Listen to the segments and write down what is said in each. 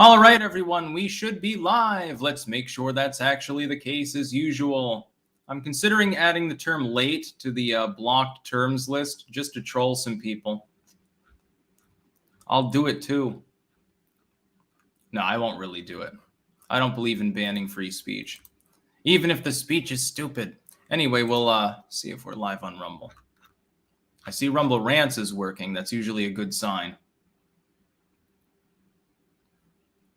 All right, everyone, we should be live. Let's make sure that's actually the case as usual. I'm considering adding the term late to the blocked terms list just to troll some people. I'll do it too. No, I won't really do it. I don't believe in banning free speech, even if the speech is stupid. Anyway, we'll see if we're live on Rumble. I see Rumble Rants is working. That's usually a good sign.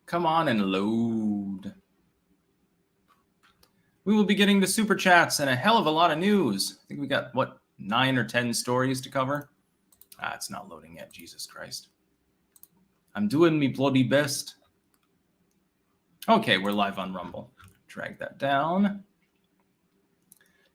Come on and load. We will be getting the super chats and a hell of a lot of news. I think we got, 9 or 10 stories to cover? It's not loading yet, Jesus Christ. I'm doing me bloody best. Okay, we're live on Rumble. Drag that down.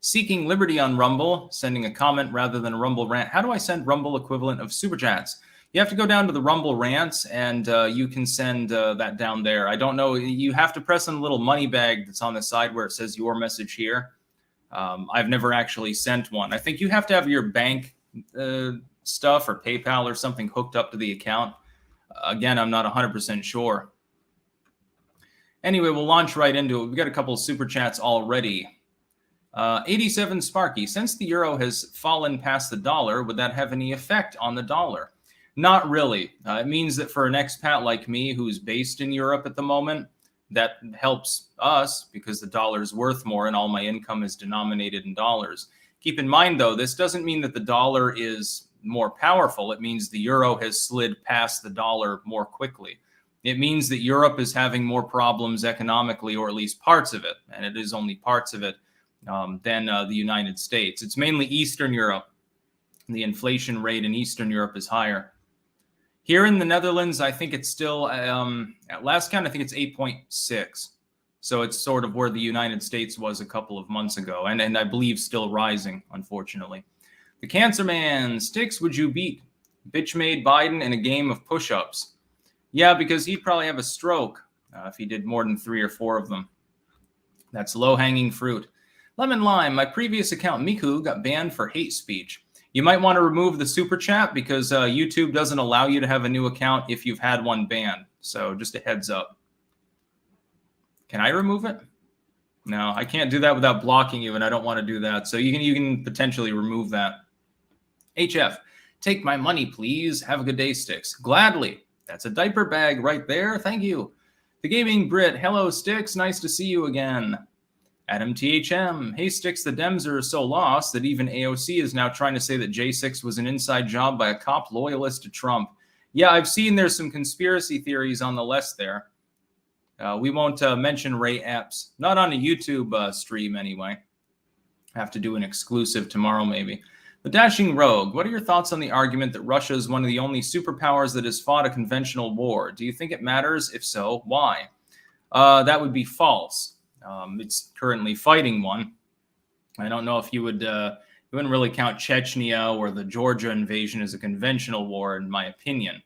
Seeking Liberty on Rumble, sending a comment rather than a Rumble rant. How do I send Rumble equivalent of super chats? You have to go down to the Rumble rants, and you can send that down there. I don't know. You have to press on the little money bag that's on the side where it says your message here. I've never actually sent one. I think you have to have your bank stuff or PayPal or something hooked up to the account. Again, I'm not 100% sure. Anyway, we'll launch right into it. We've got a couple of super chats already. 87 Sparky. Since the euro has fallen past the dollar, would that have any effect on the dollar? Not really. It means that for an expat like me who's based in Europe at the moment, that helps us because the dollar is worth more and all my income is denominated in dollars. Keep in mind, though, this doesn't mean that the dollar is more powerful. It means the euro has slid past the dollar more quickly. It means that Europe is having more problems economically, or at least parts of it, and it is only parts of it, than the United States. It's mainly Eastern Europe. The inflation rate in Eastern Europe is higher. Here in the Netherlands, I think it's still, at last count, I think it's 8.6. So it's sort of where the United States was a couple of months ago, and I believe still rising, unfortunately. The Cancer Man, Sticks, would you beat bitch-made Biden in a game of push-ups? Yeah, because he'd probably have a stroke if he did more than 3 or 4 of them. That's low-hanging fruit. Lemon Lime, my previous account, Miku, got banned for hate speech. You might want to remove the super chat because YouTube doesn't allow you to have a new account if you've had one banned. So just a heads up. Can I remove it? No, I can't do that without blocking you, and I don't want to do that. So you can potentially remove that. HF, take my money, please. Have a good day, Sticks. Gladly. That's a diaper bag right there. Thank you. The Gaming Brit, hello, Sticks. Nice to see you again. Adam THM, hey Sticks, the Dems are so lost that even AOC is now trying to say that J6 was an inside job by a cop loyalist to Trump. Yeah, I've seen there's some conspiracy theories on the list there. We won't mention Ray Epps. Not on a YouTube stream anyway. Have to do an exclusive tomorrow maybe. The Dashing Rogue, what are your thoughts on the argument that Russia is one of the only superpowers that has fought a conventional war? Do you think it matters? If so, why? That would be false. It's currently fighting one. I don't know if you wouldn't really count Chechnya or the Georgia invasion as a conventional war, in my opinion.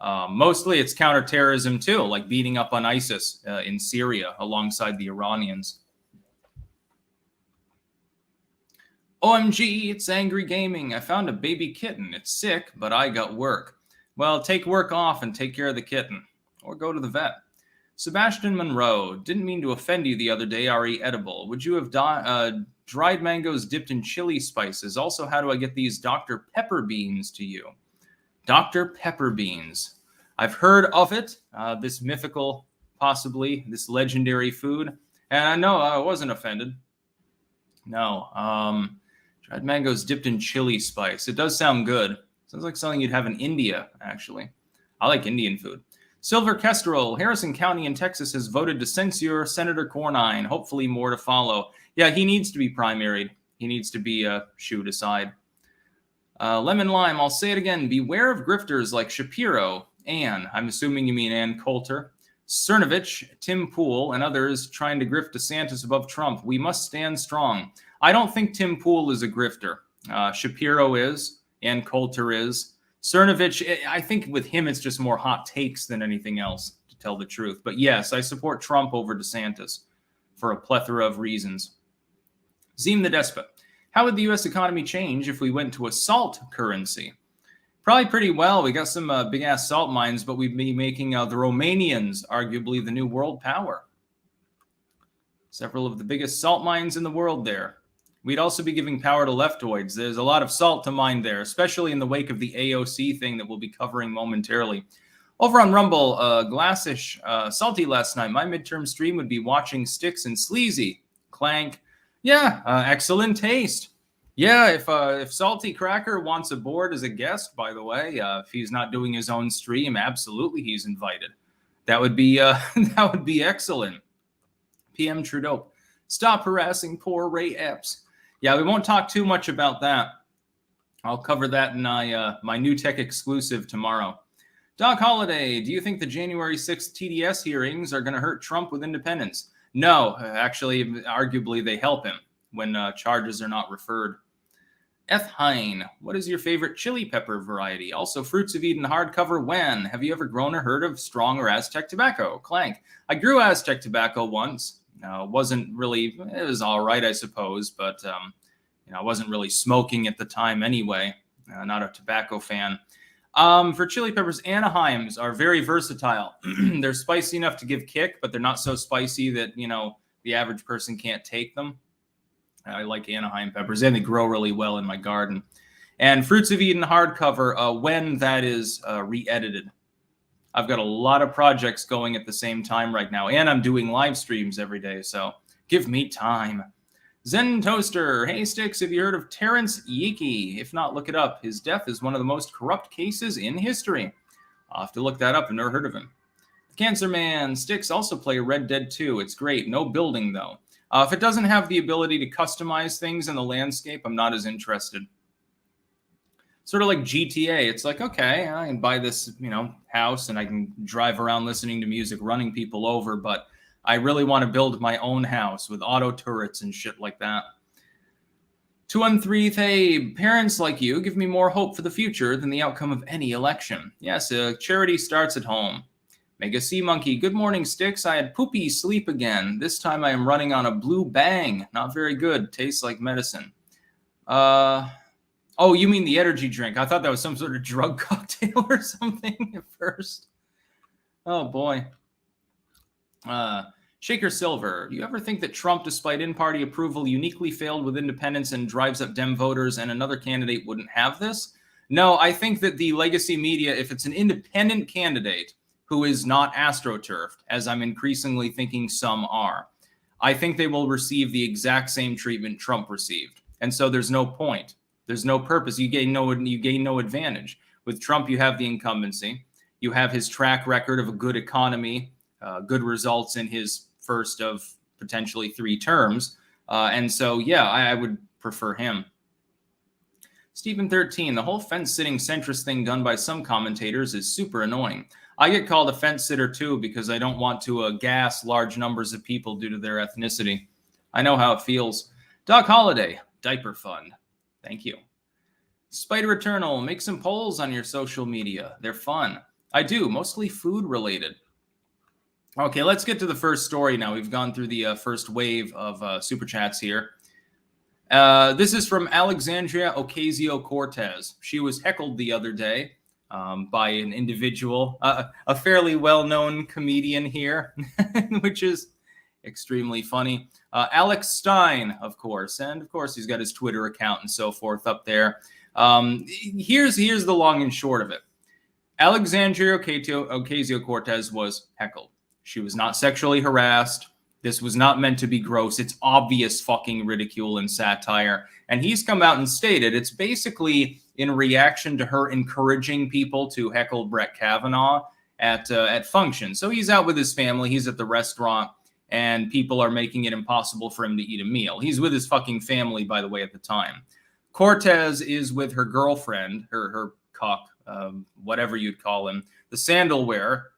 Mostly it's counterterrorism too, like beating up on ISIS in Syria alongside the Iranians. OMG, it's Angry Gaming. I found a baby kitten. It's sick, but I got work. Well, take work off and take care of the kitten, or go to the vet. Sebastian Monroe, didn't mean to offend you the other day, RE Edible. Would you have dried mangoes dipped in chili spices? Also, how do I get these Dr. Pepper beans to you? Dr. Pepper beans. I've heard of it, this mythical, possibly, this legendary food. And no, I wasn't offended. No. Dried mangoes dipped in chili spice. It does sound good. Sounds like something you'd have in India, actually. I like Indian food. Silver Kestrel, Harrison County in Texas has voted to censure Senator Cornyn. Hopefully more to follow. Yeah, he needs to be primaried. He needs to be shooed aside. Lemon Lime, I'll say it again. Beware of grifters like Shapiro, Ann, I'm assuming you mean Ann Coulter, Cernovich, Tim Pool, and others trying to grift DeSantis above Trump. We must stand strong. I don't think Tim Pool is a grifter. Shapiro is. Ann Coulter is. Cernovich, I think with him, it's just more hot takes than anything else, to tell the truth. But yes, I support Trump over DeSantis for a plethora of reasons. Zeem the Despot, how would the U.S. economy change if we went to a salt currency? Probably pretty well. We got some big-ass salt mines, but we'd be making the Romanians arguably the new world power. Several of the biggest salt mines in the world there. We'd also be giving power to leftoids. There's a lot of salt to mine there, especially in the wake of the AOC thing that we'll be covering momentarily. Over on Rumble, Glassish, salty last night. My midterm stream would be watching Sticks and Sleazy. Clank. Yeah, excellent taste. Yeah, if Salty Cracker wants a board as a guest, by the way, if he's not doing his own stream, absolutely he's invited. That would be that would be excellent. PM Trudeau, stop harassing poor Ray Epps. Yeah, we won't talk too much about that. I'll cover that in my New Tech exclusive tomorrow. Doc Holliday, do you think the January 6th TDS hearings are going to hurt Trump with independence? No, actually, arguably they help him when charges are not referred. F. Hine, what is your favorite chili pepper variety? Also, Fruits of Eden hardcover when? Have you ever grown or heard of strong or Aztec tobacco? Clank, I grew Aztec tobacco once. Wasn't really, it was all right, I suppose, but I wasn't really smoking at the time anyway. Not a tobacco fan. For chili peppers, Anaheims are very versatile. They're spicy enough to give kick, but they're not so spicy that, the average person can't take them. I like Anaheim peppers, and they grow really well in my garden. And Fruits of Eden hardcover, when that is re-edited. I've got a lot of projects going at the same time right now, and I'm doing live streams every day, so give me time. Zen Toaster, hey Sticks, have you heard of Terrence Yeaky? If not, look it up. His death is one of the most corrupt cases in history. I'll have to look that up. I've never heard of him. Cancer Man, Sticks also play Red Dead 2. It's great. No building, though. If it doesn't have the ability to customize things in the landscape, I'm not as interested. Sort of like GTA. It's like, okay, I can buy this, house, and I can drive around listening to music, running people over, but I really want to build my own house with auto turrets and shit like that. 213, hey, parents like you give me more hope for the future than the outcome of any election. Yes, charity starts at home. Mega Sea Monkey, good morning, Sticks. I had poopy sleep again. This time I am running on a Blue Bang. Not very good. Tastes like medicine. Oh, you mean the energy drink. I thought that was some sort of drug cocktail or something at first. Oh, boy. Shaker Silver, you ever think that Trump, despite in-party approval, uniquely failed with independence and drives up Dem voters and another candidate wouldn't have this? No, I think that the legacy media, if it's an independent candidate who is not astroturfed, as I'm increasingly thinking some are, I think they will receive the exact same treatment Trump received. And so there's no point. There's no purpose. You gain no advantage. With Trump, you have the incumbency. You have his track record of a good economy, good results in his first of potentially 3 terms. And so, yeah, I would prefer him. Stephen 13, the whole fence-sitting centrist thing done by some commentators is super annoying. I get called a fence-sitter, too, because I don't want to gas large numbers of people due to their ethnicity. I know how it feels. Doc Holliday, Diaper Fund. Thank you. Spider Eternal, make some polls on your social media. They're fun. I do, mostly food-related. Okay, let's get to the first story now. We've gone through the first wave of Super Chats here. This is from Alexandria Ocasio-Cortez. She was heckled the other day by an individual, a fairly well-known comedian here, which is extremely funny. Alex Stein, of course, and of course he's got his Twitter account and so forth up there. Here's the long and short of it. Alexandria Ocasio-Cortez was heckled. She was not sexually harassed. This was not meant to be gross. It's obvious fucking ridicule and satire. And he's come out and stated it's basically in reaction to her encouraging people to heckle Brett Kavanaugh at functions. So he's out with his family. He's at the restaurant, and people are making it impossible for him to eat a meal. He's with his fucking family, by the way, at the time. Cortez is with her girlfriend, her cock, whatever you'd call him, the sandal wearer,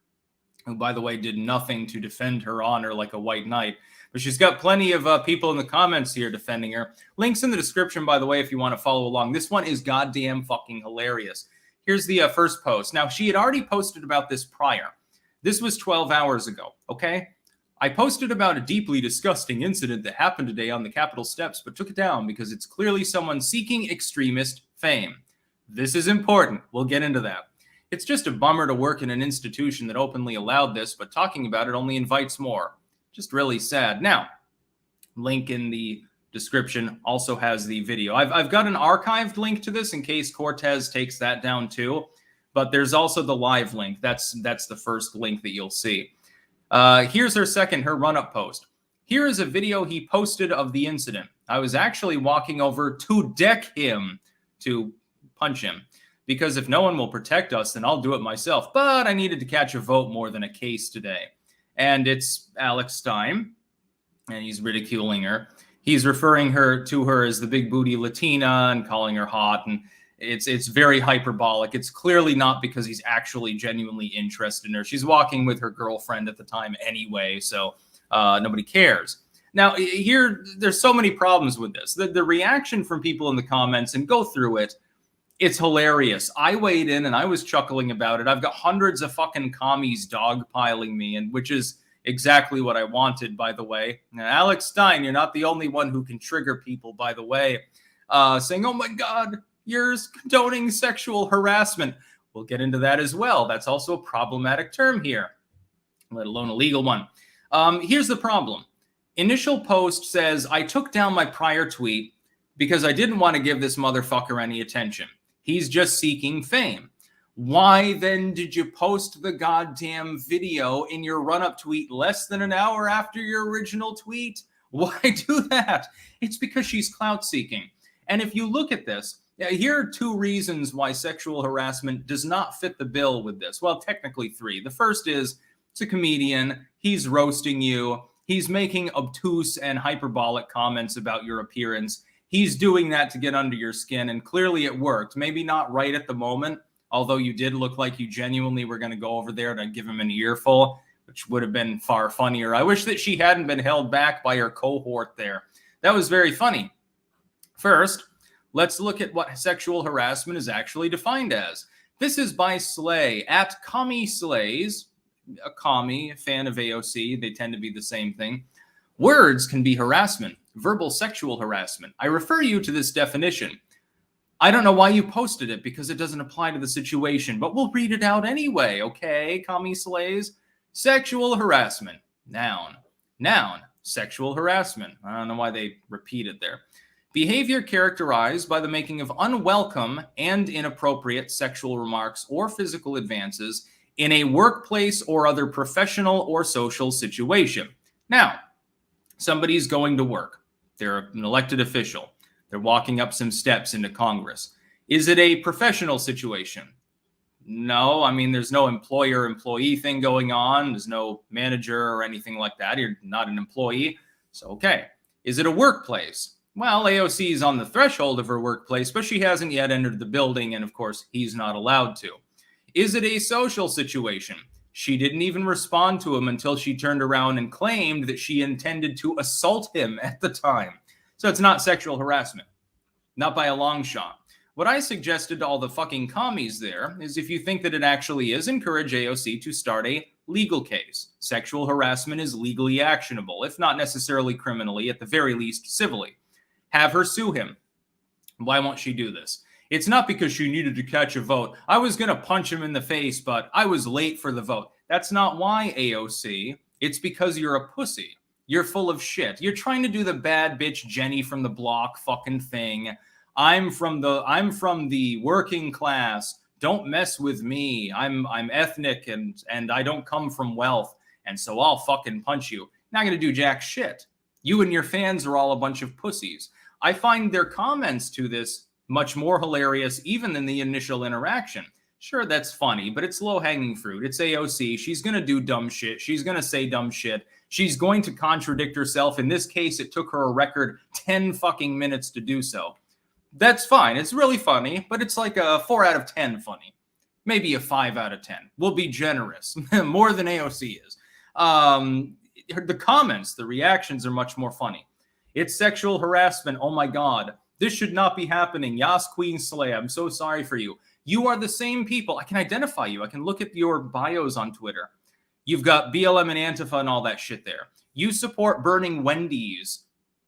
who, by the way, did nothing to defend her honor like a white knight. But she's got plenty of people in the comments here defending her. Links in the description, by the way, if you want to follow along. This one is goddamn fucking hilarious. Here's the first post. Now, she had already posted about this prior. This was 12 hours ago, okay? I posted about a deeply disgusting incident that happened today on the Capitol steps, but took it down because it's clearly someone seeking extremist fame. This is important. We'll get into that. It's just a bummer to work in an institution that openly allowed this, but talking about it only invites more. Just really sad. Now, link in the description also has the video. I've got an archived link to this in case Cortez takes that down too, but there's also the live link. That's the first link that you'll see. Here's her run-up post. Here is a video he posted of the incident. I was actually walking over to deck him, to punch him, because if no one will protect us, then I'll do it myself. But I needed to catch a vote more than a case today. And it's Alex Stein, and he's ridiculing her. He's referring to her as the big booty Latina and calling her hot, and it's very hyperbolic. It's clearly not because he's actually genuinely interested in her. She's walking with her girlfriend at the time anyway, so nobody cares. Now, there's so many problems with this. The reaction from people in the comments, and go through it, it's hilarious. I weighed in and I was chuckling about it. I've got hundreds of fucking commies dogpiling me, and which is exactly what I wanted, by the way. Now, Alex Stein, you're not the only one who can trigger people, by the way, saying, oh my God, you're condoning sexual harassment. We'll get into that as well. That's also a problematic term here, let alone a legal one. Here's the problem. Initial post says, I took down my prior tweet because I didn't want to give this motherfucker any attention. He's just seeking fame. Why then did you post the goddamn video in your run-up tweet less than an hour after your original tweet? Why do that? It's because she's clout seeking. And if you look at this, here are two reasons why sexual harassment does not fit the bill with this. Well, technically three. The first is it's a comedian. He's roasting you. He's making obtuse and hyperbolic comments about your appearance. He's doing that to get under your skin, and clearly it worked. Maybe not right at the moment, although you did look like you genuinely were going to go over there to give him an earful, which would have been far funnier. I wish that she hadn't been held back by her cohort there. That was very funny. First, let's look at what sexual harassment is actually defined as. This is by Slay, at Commie Slays, a commie, a fan of AOC. They tend to be the same thing. Words can be harassment, verbal sexual harassment. I refer you to this definition. I don't know why you posted it because it doesn't apply to the situation, but we'll read it out anyway, okay, Commie Slays? Sexual harassment, noun. Noun, sexual harassment. I don't know why they repeat it there. Behavior characterized by the making of unwelcome and inappropriate sexual remarks or physical advances in a workplace or other professional or social situation. Now, somebody's going to work. They're an elected official. They're walking up some steps into Congress. Is it a professional situation? No, I mean, there's no employer-employee thing going on. There's no manager or anything like that. You're not an employee. So, okay. Is it a workplace? Well, AOC is on the threshold of her workplace, but she hasn't yet entered the building, and of course, he's not allowed to. Is it a social situation? She didn't even respond to him until she turned around and claimed that she intended to assault him at the time. So it's not sexual harassment. Not by a long shot. What I suggested to all the fucking commies there is if you think that it actually is, encourage AOC to start a legal case. Sexual harassment is legally actionable, if not necessarily criminally, at the very least civilly. Have her sue him. Why won't she do this? It's not because she needed to catch a vote. I was going to punch him in the face, but I was late for the vote. That's not why, AOC. It's because you're a pussy. You're full of shit. You're trying to do the bad bitch Jenny from the block fucking thing. I'm from the working class. Don't mess with me. I'm ethnic and I don't come from wealth. And so I'll fucking punch you. Not going to do jack shit. You and your fans are all a bunch of pussies. I find their comments to this much more hilarious even than the initial interaction. Sure, that's funny, but it's low-hanging fruit. It's AOC. She's going to do dumb shit. She's going to say dumb shit. She's going to contradict herself. In this case, it took her a record 10 fucking minutes to do so. That's fine. It's really funny, but it's like a 4 out of 10 funny. Maybe a 5 out of 10. We'll be generous. More than AOC is. The comments, the reactions are much more funny. It's sexual harassment. Oh my God. This should not be happening. Yas Queen Slay, I'm so sorry for you. You are the same people. I can identify you. I can look at your bios on Twitter. You've got BLM and Antifa and all that shit there. You support burning Wendy's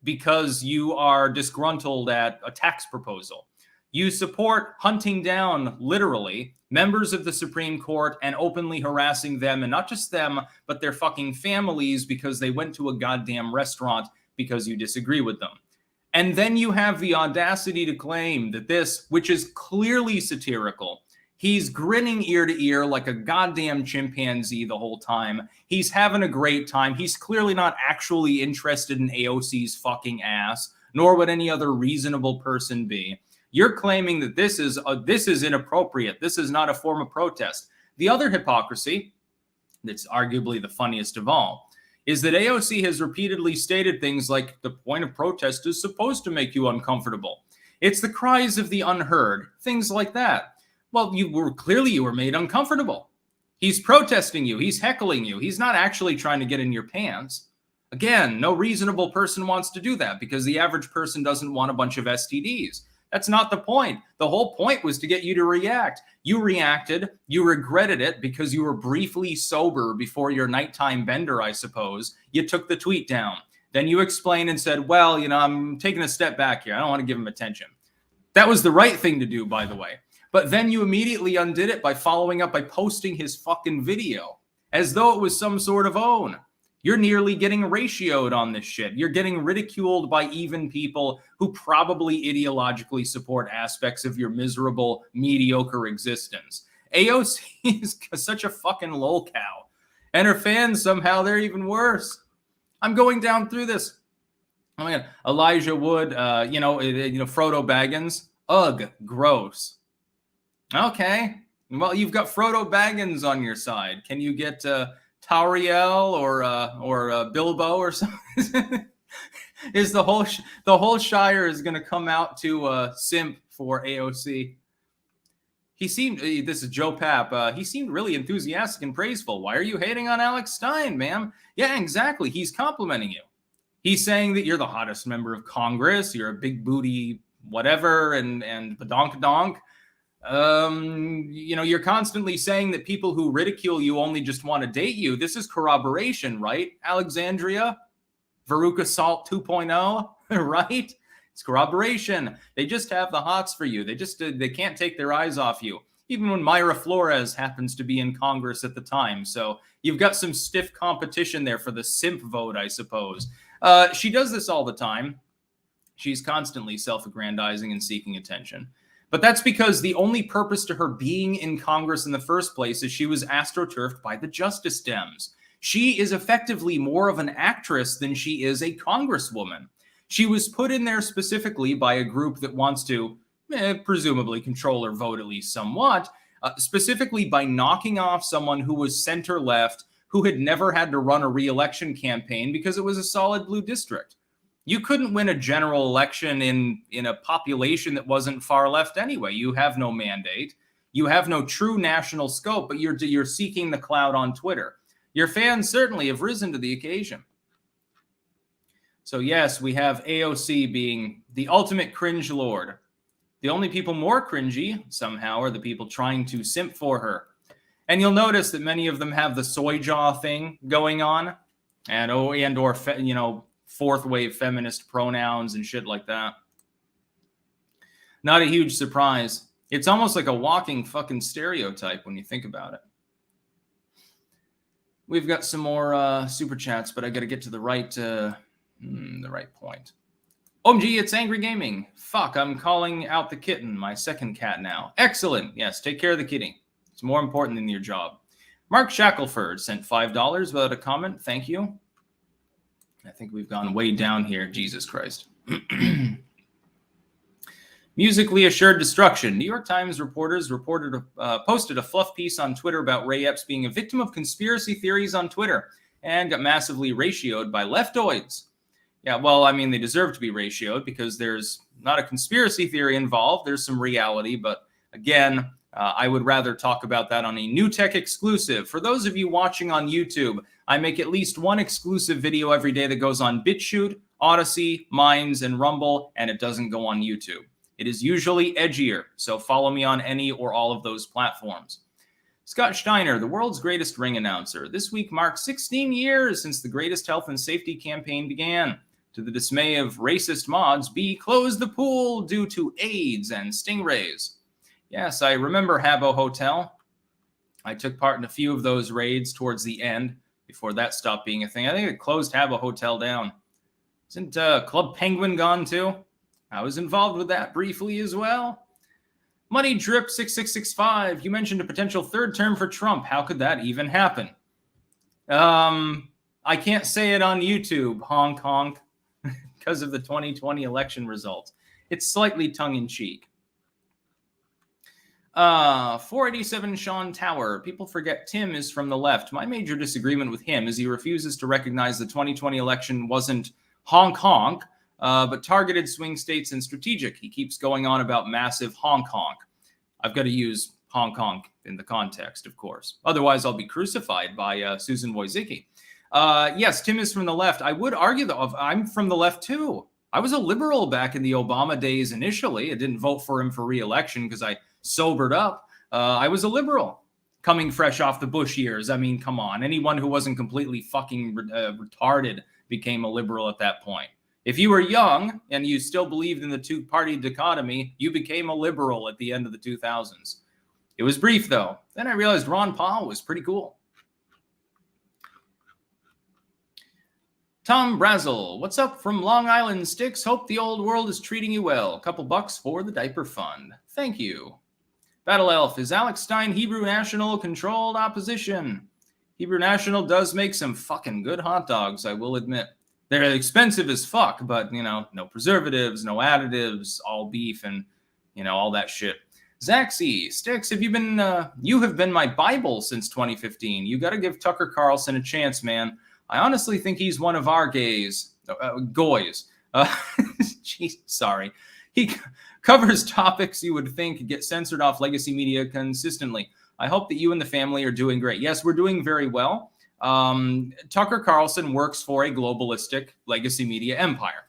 because you are disgruntled at a tax proposal. You support hunting down, literally, members of the Supreme Court and openly harassing them, and not just them, but their fucking families because they went to a goddamn restaurant because you disagree with them. And then you have the audacity to claim that this, which is clearly satirical, he's grinning ear to ear like a goddamn chimpanzee the whole time. He's having a great time. He's clearly not actually interested in AOC's fucking ass, nor would any other reasonable person be. You're claiming that this is inappropriate. This is not a form of protest. The other hypocrisy, that's arguably the funniest of all, is that AOC has repeatedly stated things like the point of protest is supposed to make you uncomfortable. It's the cries of the unheard, things like that. Well, you were made uncomfortable. He's protesting you. He's heckling you. He's not actually trying to get in your pants. Again, no reasonable person wants to do that because the average person doesn't want a bunch of STDs. That's not the point. The whole point was to get you to react. You reacted. You regretted it because you were briefly sober before your nighttime bender, I suppose. You took the tweet down. Then you explained and said, well, I'm taking a step back here. I don't want to give him attention. That was the right thing to do, by the way. But then you immediately undid it by following up by posting his fucking video as though it was some sort of own. You're nearly getting ratioed on this shit. You're getting ridiculed by even people who probably ideologically support aspects of your miserable, mediocre existence. AOC is such a fucking lol cow. And her fans, somehow, they're even worse. I'm going down through this. Oh my God. Elijah Wood, Frodo Baggins. Ugh, gross. Okay. Well, you've got Frodo Baggins on your side. Can you get... Tauriel or Bilbo or something? Is the whole Shire is going to come out to simp for AOC? He seemed, this is Joe Papp, he seemed really enthusiastic and praiseful. Why are you hating on Alex Stein, ma'am? Yeah, exactly. He's complimenting you. He's saying that you're the hottest member of Congress. You're a big booty whatever and badonk-donk. You're constantly saying that people who ridicule you only just want to date you. This is corroboration, right? Alexandria, Veruca Salt 2.0, right? It's corroboration. They just have the hots for you. They can't take their eyes off you. Even when Mayra Flores happens to be in Congress at the time. So you've got some stiff competition there for the simp vote, I suppose. She does this all the time. She's constantly self-aggrandizing and seeking attention. But that's because the only purpose to her being in Congress in the first place is she was astroturfed by the Justice Dems. She is effectively more of an actress than she is a congresswoman. She was put in there specifically by a group that wants to, presumably, control her vote at least somewhat, specifically by knocking off someone who was center-left, who had never had to run a re-election campaign because it was a solid blue district. You couldn't win a general election in a population that wasn't far left anyway. You have no mandate. You have no true national scope, but you're seeking the clout on Twitter. Your fans certainly have risen to the occasion. So yes, we have AOC being the ultimate cringe lord. The only people more cringy, somehow, are the people trying to simp for her. And you'll notice that many of them have the soy jaw thing going on, or fourth wave feminist pronouns and shit like that. Not a huge surprise. It's almost like a walking fucking stereotype when you think about it. We've got some more super chats, but I got to get to the right point. OMG, it's Angry Gaming. Fuck, I'm calling out the kitten, my second cat now. Excellent. Yes, take care of the kitty. It's more important than your job. Mark Shackelford sent $5 without a comment. Thank you. I think we've gone way down here. Jesus Christ. Musically assured destruction. New York Times reporters posted a fluff piece on Twitter about Ray Epps being a victim of conspiracy theories on Twitter and got massively ratioed by leftoids. Yeah, well, I mean, they deserve to be ratioed because there's not a conspiracy theory involved. There's some reality, but again, I would rather talk about that on a New Tech exclusive. For those of you watching on YouTube, I make at least one exclusive video every day that goes on BitChute, Odyssey, Minds, and Rumble, and it doesn't go on YouTube. It is usually edgier, so follow me on any or all of those platforms. Scott Steiner, the world's greatest ring announcer. This week marks 16 years since the greatest health and safety campaign began. To the dismay of racist mods, B closed the pool due to AIDS and stingrays. Yes, I remember Habbo Hotel. I took part in a few of those raids towards the end before that stopped being a thing. I think it closed Habbo Hotel down. Isn't Club Penguin gone too? I was involved with that briefly as well. Money Drip 6665. You mentioned a potential third term for Trump. How could that even happen? I can't say it on YouTube, honk honk, because of the 2020 election results. It's slightly tongue-in-cheek. 487 Sean Tower. People forget Tim is from the left. My major disagreement with him is he refuses to recognize the 2020 election wasn't honk honk, but targeted swing states and strategic. He keeps going on about massive honk honk. I've got to use honk honk in the context, of course. Otherwise, I'll be crucified by Susan Wojcicki. Yes, Tim is from the left. I would argue, though, I'm from the left, too. I was a liberal back in the Obama days initially. I didn't vote for him for re-election because I sobered up. I was a liberal coming fresh off the Bush years. I mean, come on. Anyone who wasn't completely fucking retarded became a liberal at that point. If you were young and you still believed in the two-party dichotomy, you became a liberal at the end of the 2000s. It was brief, though. Then I realized Ron Paul was pretty cool. Tom Brazel, what's up from Long Island, Sticks? Hope the old world is treating you well. Couple bucks for the diaper fund. Thank you. Battle Elf, is Alex Stein Hebrew National controlled opposition? Hebrew National does make some fucking good hot dogs, I will admit. They're expensive as fuck, but, you know, no preservatives, no additives, all beef and, you know, all that shit. Zaxi, Sticks, have you have been my Bible since 2015. You got to give Tucker Carlson a chance, man. I honestly think he's one of our goys. Geez, sorry. He covers topics you would think get censored off legacy media consistently. I hope that you and the family are doing great. Yes, we're doing very well. Tucker Carlson works for a globalistic legacy media empire.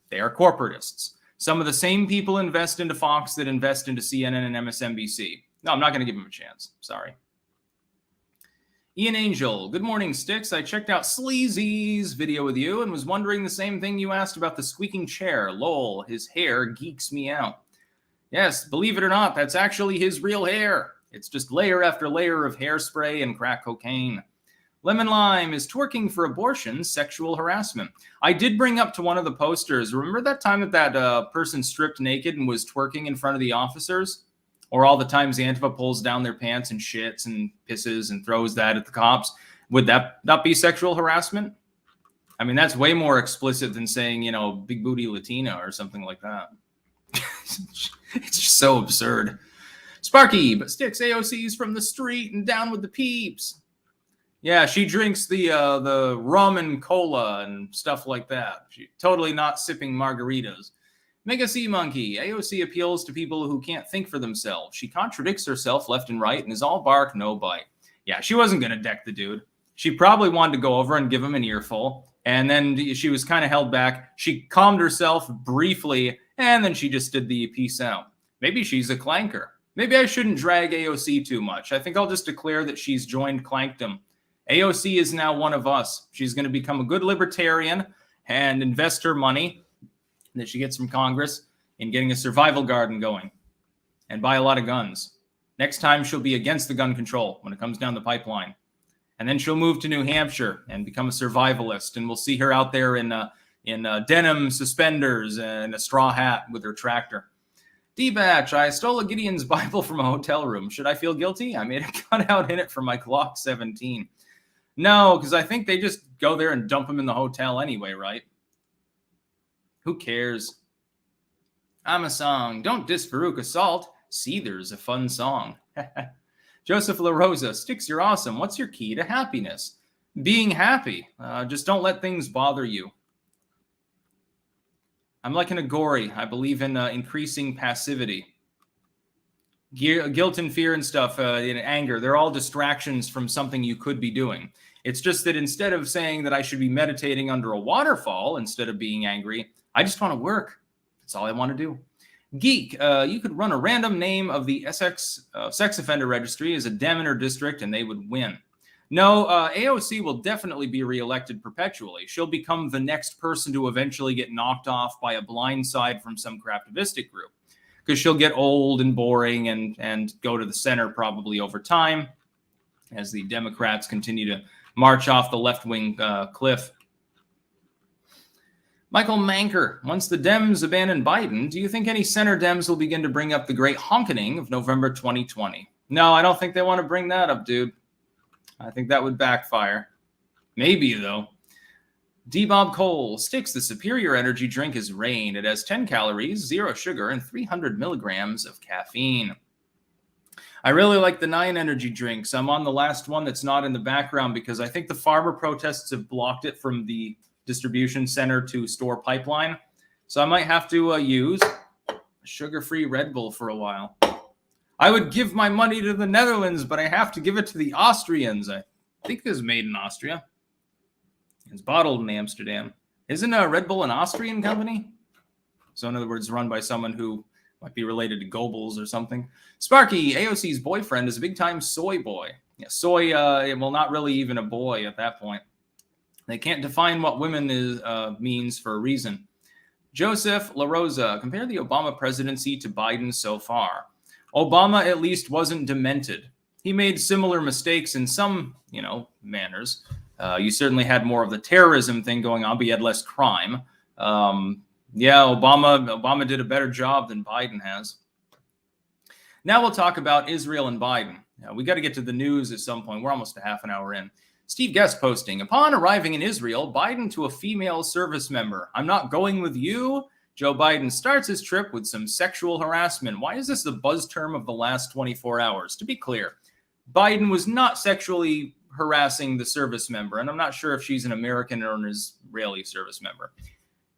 They are corporatists. Some of the same people invest into Fox that invest into CNN and MSNBC. No, I'm not going to give him a chance. Sorry. Ian Angel, good morning, Sticks. I checked out Sleazy's video with you and was wondering the same thing you asked about the squeaking chair. Lol, his hair geeks me out. Yes, believe it or not, that's actually his real hair. It's just layer after layer of hairspray and crack cocaine. Lemon Lime, is twerking for abortion sexual harassment? I did bring up to one of the posters. Remember that time that person stripped naked and was twerking in front of the officers? Or all the times Antifa pulls down their pants and shits and pisses and throws that at the cops. Would that not be sexual harassment? I mean, that's way more explicit than saying, you know, big booty Latina or something like that. It's just so absurd. Sparky, but Sticks, AOC's from the street and down with the peeps. Yeah, she drinks the rum and cola and stuff like that. She's totally not sipping margaritas. Mega Sea Monkey, AOC appeals to people who can't think for themselves. She contradicts herself left and right and is all bark, no bite. Yeah, she wasn't going to deck the dude. She probably wanted to go over and give him an earful, and then she was kind of held back. She calmed herself briefly, and then she just did the peace out. Maybe she's a clanker. Maybe I shouldn't drag AOC too much. I think I'll just declare that she's joined Clankdom. AOC is now one of us. She's going to become a good libertarian and invest her money that she gets from Congress in getting a survival garden going and buy a lot of guns. Next time, she'll be against the gun control when it comes down the pipeline. And then she'll move to New Hampshire and become a survivalist. And we'll see her out there in denim suspenders and a straw hat with her tractor. D-Batch, I stole a Gideon's Bible from a hotel room. Should I feel guilty? I made a cutout in it for my Glock 17. No, because I think they just go there and dump them in the hotel anyway, right? Who cares? I'm a song. Don't diss Farouk Assault. Seether's a fun song. Joseph La Rosa, Sticks, you're awesome. What's your key to happiness? Being happy. Just don't let things bother you. I'm like an Agori. I believe in increasing passivity. Guilt and fear and stuff, and anger, they're all distractions from something you could be doing. It's just that instead of saying that I should be meditating under a waterfall instead of being angry, I just want to work. That's all I want to do. Geek, you could run a random name of the Essex sex offender registry as a Demeter district and they would win. No, AOC will definitely be reelected perpetually. She'll become the next person to eventually get knocked off by a blindside from some craftivistic group, because she'll get old and boring and go to the center probably over time as the Democrats continue to march off the left-wing cliff. Michael Manker, once the Dems abandon Biden, do you think any center Dems will begin to bring up the great honkening of November 2020? No, I don't think they want to bring that up, dude. I think that would backfire. Maybe, though. D-Bob Cole, Sticks, the superior energy drink is Rain. It has 10 calories, 0 sugar, and 300 milligrams of caffeine. I really like the 9 energy drinks. I'm on the last one that's not in the background because I think the farmer protests have blocked it from the distribution center to store pipeline. So I might have to use a sugar-free Red Bull for a while. I would give my money to the Netherlands, but I have to give it to the Austrians. I think this is made in Austria. It's bottled in Amsterdam. Isn't Red Bull an Austrian company? So in other words, run by someone who might be related to Goebbels or something. Sparky, AOC's boyfriend, is a big-time soy boy. Yeah, soy, well, not really even a boy at that point. They can't define what women means for a reason. Joseph LaRosa, compare the Obama presidency to Biden so far. Obama at least wasn't demented. He made similar mistakes in some, manners. You certainly had more of the terrorism thing going on, but you had less crime. Yeah, Obama did a better job than Biden has. Now we'll talk about Israel and Biden. We got to get to the news at some point. We're almost a half an hour in. Steve Guest posting, upon arriving in Israel, Biden to a female service member. I'm not going with you. Joe Biden starts his trip with some sexual harassment. Why is this the buzz term of the last 24 hours? To be clear, Biden was not sexually harassing the service member, and I'm not sure if she's an American or an Israeli service member.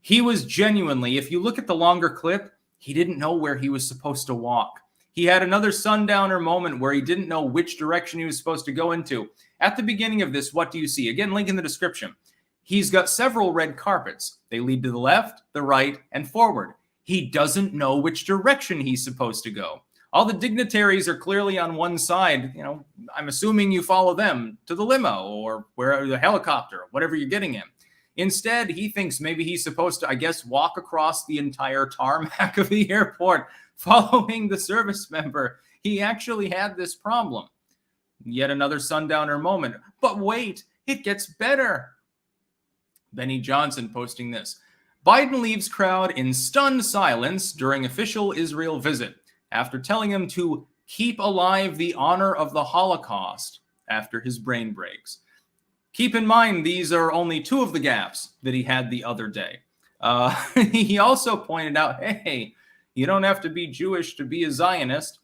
He was genuinely, if you look at the longer clip, he didn't know where he was supposed to walk. He had another sundowner moment where he didn't know which direction he was supposed to go into. At the beginning of this, what do you see? Again, link in the description. He's got several red carpets. They lead to the left, the right, and forward. He doesn't know which direction he's supposed to go. All the dignitaries are clearly on one side. I'm assuming you follow them to the limo or where the helicopter, whatever you're getting in. Instead, he thinks maybe he's supposed to, walk across the entire tarmac of the airport following the service member. He actually had this problem. Yet another sundowner moment. But wait, it gets better. Benny Johnson posting this. Biden leaves crowd in stunned silence during official Israel visit after telling him to keep alive the honor of the Holocaust after his brain breaks. Keep in mind, these are only 2 of the gaps that he had the other day. He also pointed out, hey, you don't have to be Jewish to be a Zionist.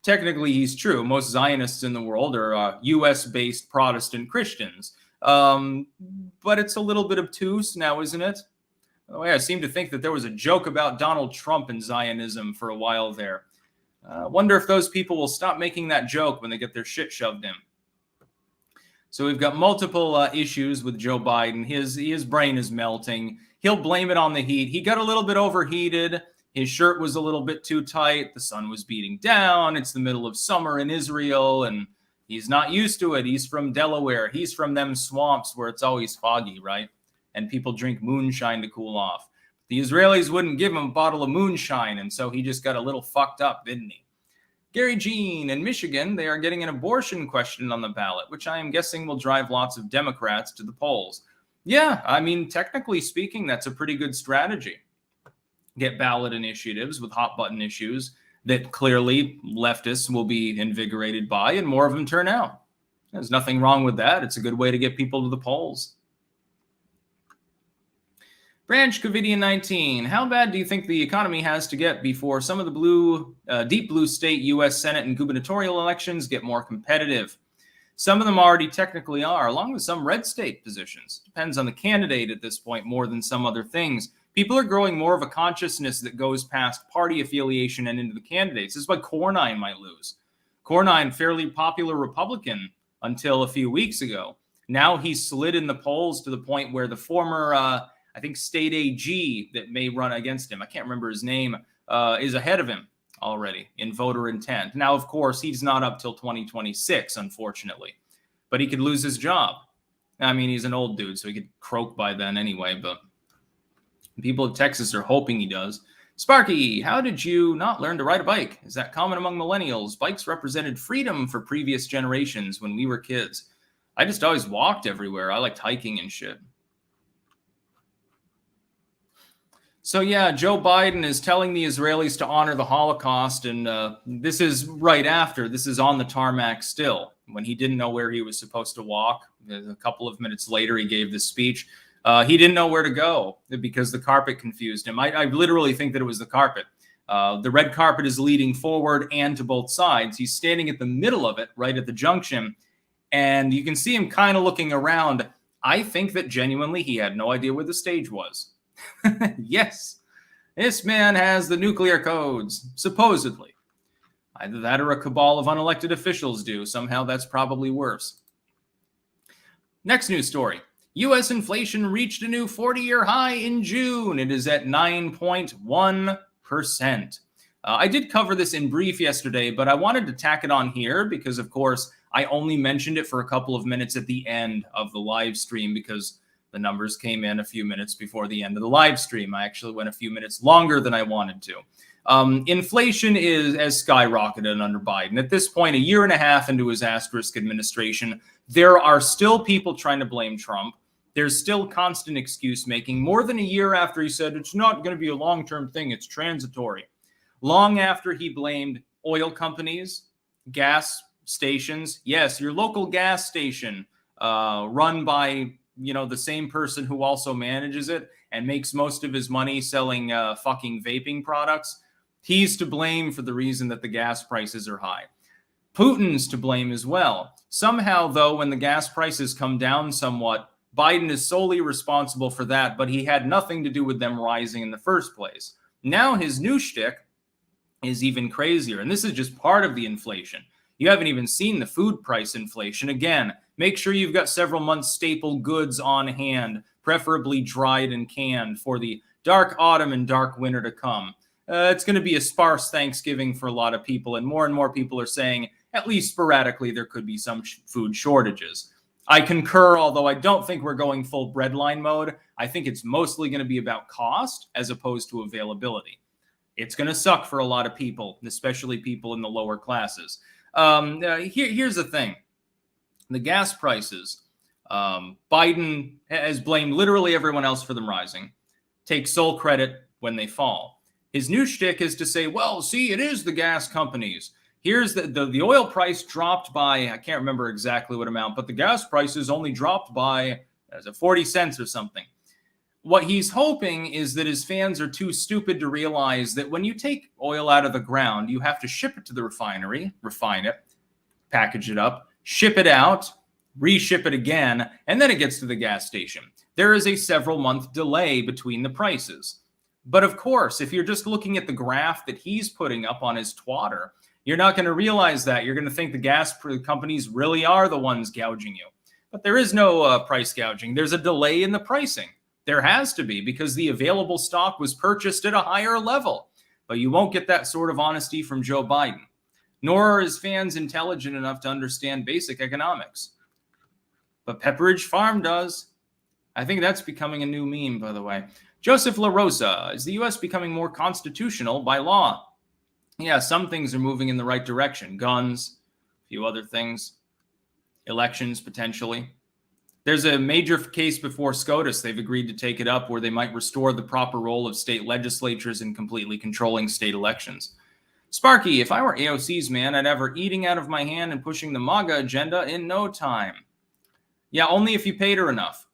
Technically, he's true. Most Zionists in the world are U.S.-based Protestant Christians. But it's a little bit obtuse now, isn't it? By the way, I seem to think that there was a joke about Donald Trump and Zionism for a while there. Wonder if those people will stop making that joke when they get their shit shoved in. So we've got multiple issues with Joe Biden. His brain is melting. He'll blame it on the heat. He got a little bit overheated. His shirt was a little bit too tight. The sun was beating down. It's the middle of summer in Israel, and he's not used to it. He's from Delaware. He's from them swamps where it's always foggy, right? And people drink moonshine to cool off. The Israelis wouldn't give him a bottle of moonshine, and so he just got a little fucked up, didn't he? Gary Jean, in Michigan, they are getting an abortion question on the ballot, which I am guessing will drive lots of Democrats to the polls. Yeah, technically speaking, that's a pretty good strategy. Get ballot initiatives with hot button issues that clearly leftists will be invigorated by, and more of them turn out. There's nothing wrong with that. It's a good way to get people to the polls. Branch Covidian 19. How bad do you think the economy has to get before some of the deep blue state U.S. Senate and gubernatorial elections get more competitive? Some of them already technically are, along with some red state positions. Depends on the candidate at this point more than some other things. People are growing more of a consciousness that goes past party affiliation and into the candidates. This is why Cornyn might lose. Cornyn, fairly popular Republican until a few weeks ago. Now he's slid in the polls to the point where the former state AG that may run against him, I can't remember his name, is ahead of him already in voter intent. Now, of course, he's not up till 2026, unfortunately. but he could lose his job. I mean, he's an old dude, so he could croak by then anyway, but people in Texas are hoping he does. Sparky, how did you not learn to ride a bike? Is that common among millennials? Bikes represented freedom for previous generations when we were kids. I just always walked everywhere. I liked hiking and shit. So yeah, Joe Biden is telling the Israelis to honor the Holocaust, and this is right after. This is on the tarmac still, when he didn't know where he was supposed to walk. A couple of minutes later, he gave this speech. He didn't know where to go because the carpet confused him. I literally think that it was the carpet. The red carpet is leading forward and to both sides. He's standing at the middle of it, right at the junction, and you can see him kind of looking around. I think that genuinely he had no idea where the stage was. Yes, this man has the nuclear codes, supposedly. Either that or a cabal of unelected officials do. Somehow that's probably worse. Next news story. U.S. inflation reached a new 40-year high in June. It is at 9.1%. I did cover this in brief yesterday, but I wanted to tack it on here because, of course, I only mentioned it for a couple of minutes at the end of the live stream because the numbers came in a few minutes before the end of the live stream. I actually went a few minutes longer than I wanted to. Inflation has skyrocketed under Biden. At this point, a year and a half into his asterisk administration, there are still people trying to blame Trump. There's still constant excuse making. More than a year after he said it's not going to be a long-term thing, it's transitory. Long after he blamed oil companies, gas stations. Yes, your local gas station run by the same person who also manages it and makes most of his money selling fucking vaping products. He's to blame for the reason that the gas prices are high. Putin's to blame as well. Somehow, though, when the gas prices come down somewhat, Biden is solely responsible for that, but he had nothing to do with them rising in the first place. Now his new shtick is even crazier, and this is just part of the inflation. You haven't even seen the food price inflation. Again, make sure you've got several months staple goods on hand, preferably dried and canned for the dark autumn and dark winter to come. It's going to be a sparse Thanksgiving for a lot of people, and more people are saying, at least sporadically, there could be some food shortages. I concur, although I don't think we're going full breadline mode. I think it's mostly going to be about cost as opposed to availability. It's going to suck for a lot of people, especially people in the lower classes. Here's the thing. The gas prices, Biden has blamed literally everyone else for them rising. Takes sole credit when they fall. His new shtick is to say, well, see, it is the gas companies. Here's the oil price dropped by, I can't remember exactly what amount, but the gas prices only dropped by 40 cents or something. What he's hoping is that his fans are too stupid to realize that when you take oil out of the ground, you have to ship it to the refinery, refine it, package it up, ship it out, reship it again, and then it gets to the gas station. There is a several-month delay between the prices. But of course, if you're just looking at the graph that he's putting up on his twatter, you're not going to realize that. You're going to think the gas companies really are the ones gouging you. But there is no price gouging. There's a delay in the pricing. There has to be because the available stock was purchased at a higher level. But you won't get that sort of honesty from Joe Biden. Nor are his fans intelligent enough to understand basic economics. But Pepperidge Farm does. I think that's becoming a new meme, by the way. Joseph La Rosa, is the U.S. becoming more constitutional by law? Yeah, some things are moving in the right direction. Guns, a few other things. Elections, potentially. There's a major case before SCOTUS. They've agreed to take it up where they might restore the proper role of state legislatures in completely controlling state elections. Sparky, if I were AOC's man, I'd have her eating out of my hand and pushing the MAGA agenda in no time. Yeah, only if you paid her enough.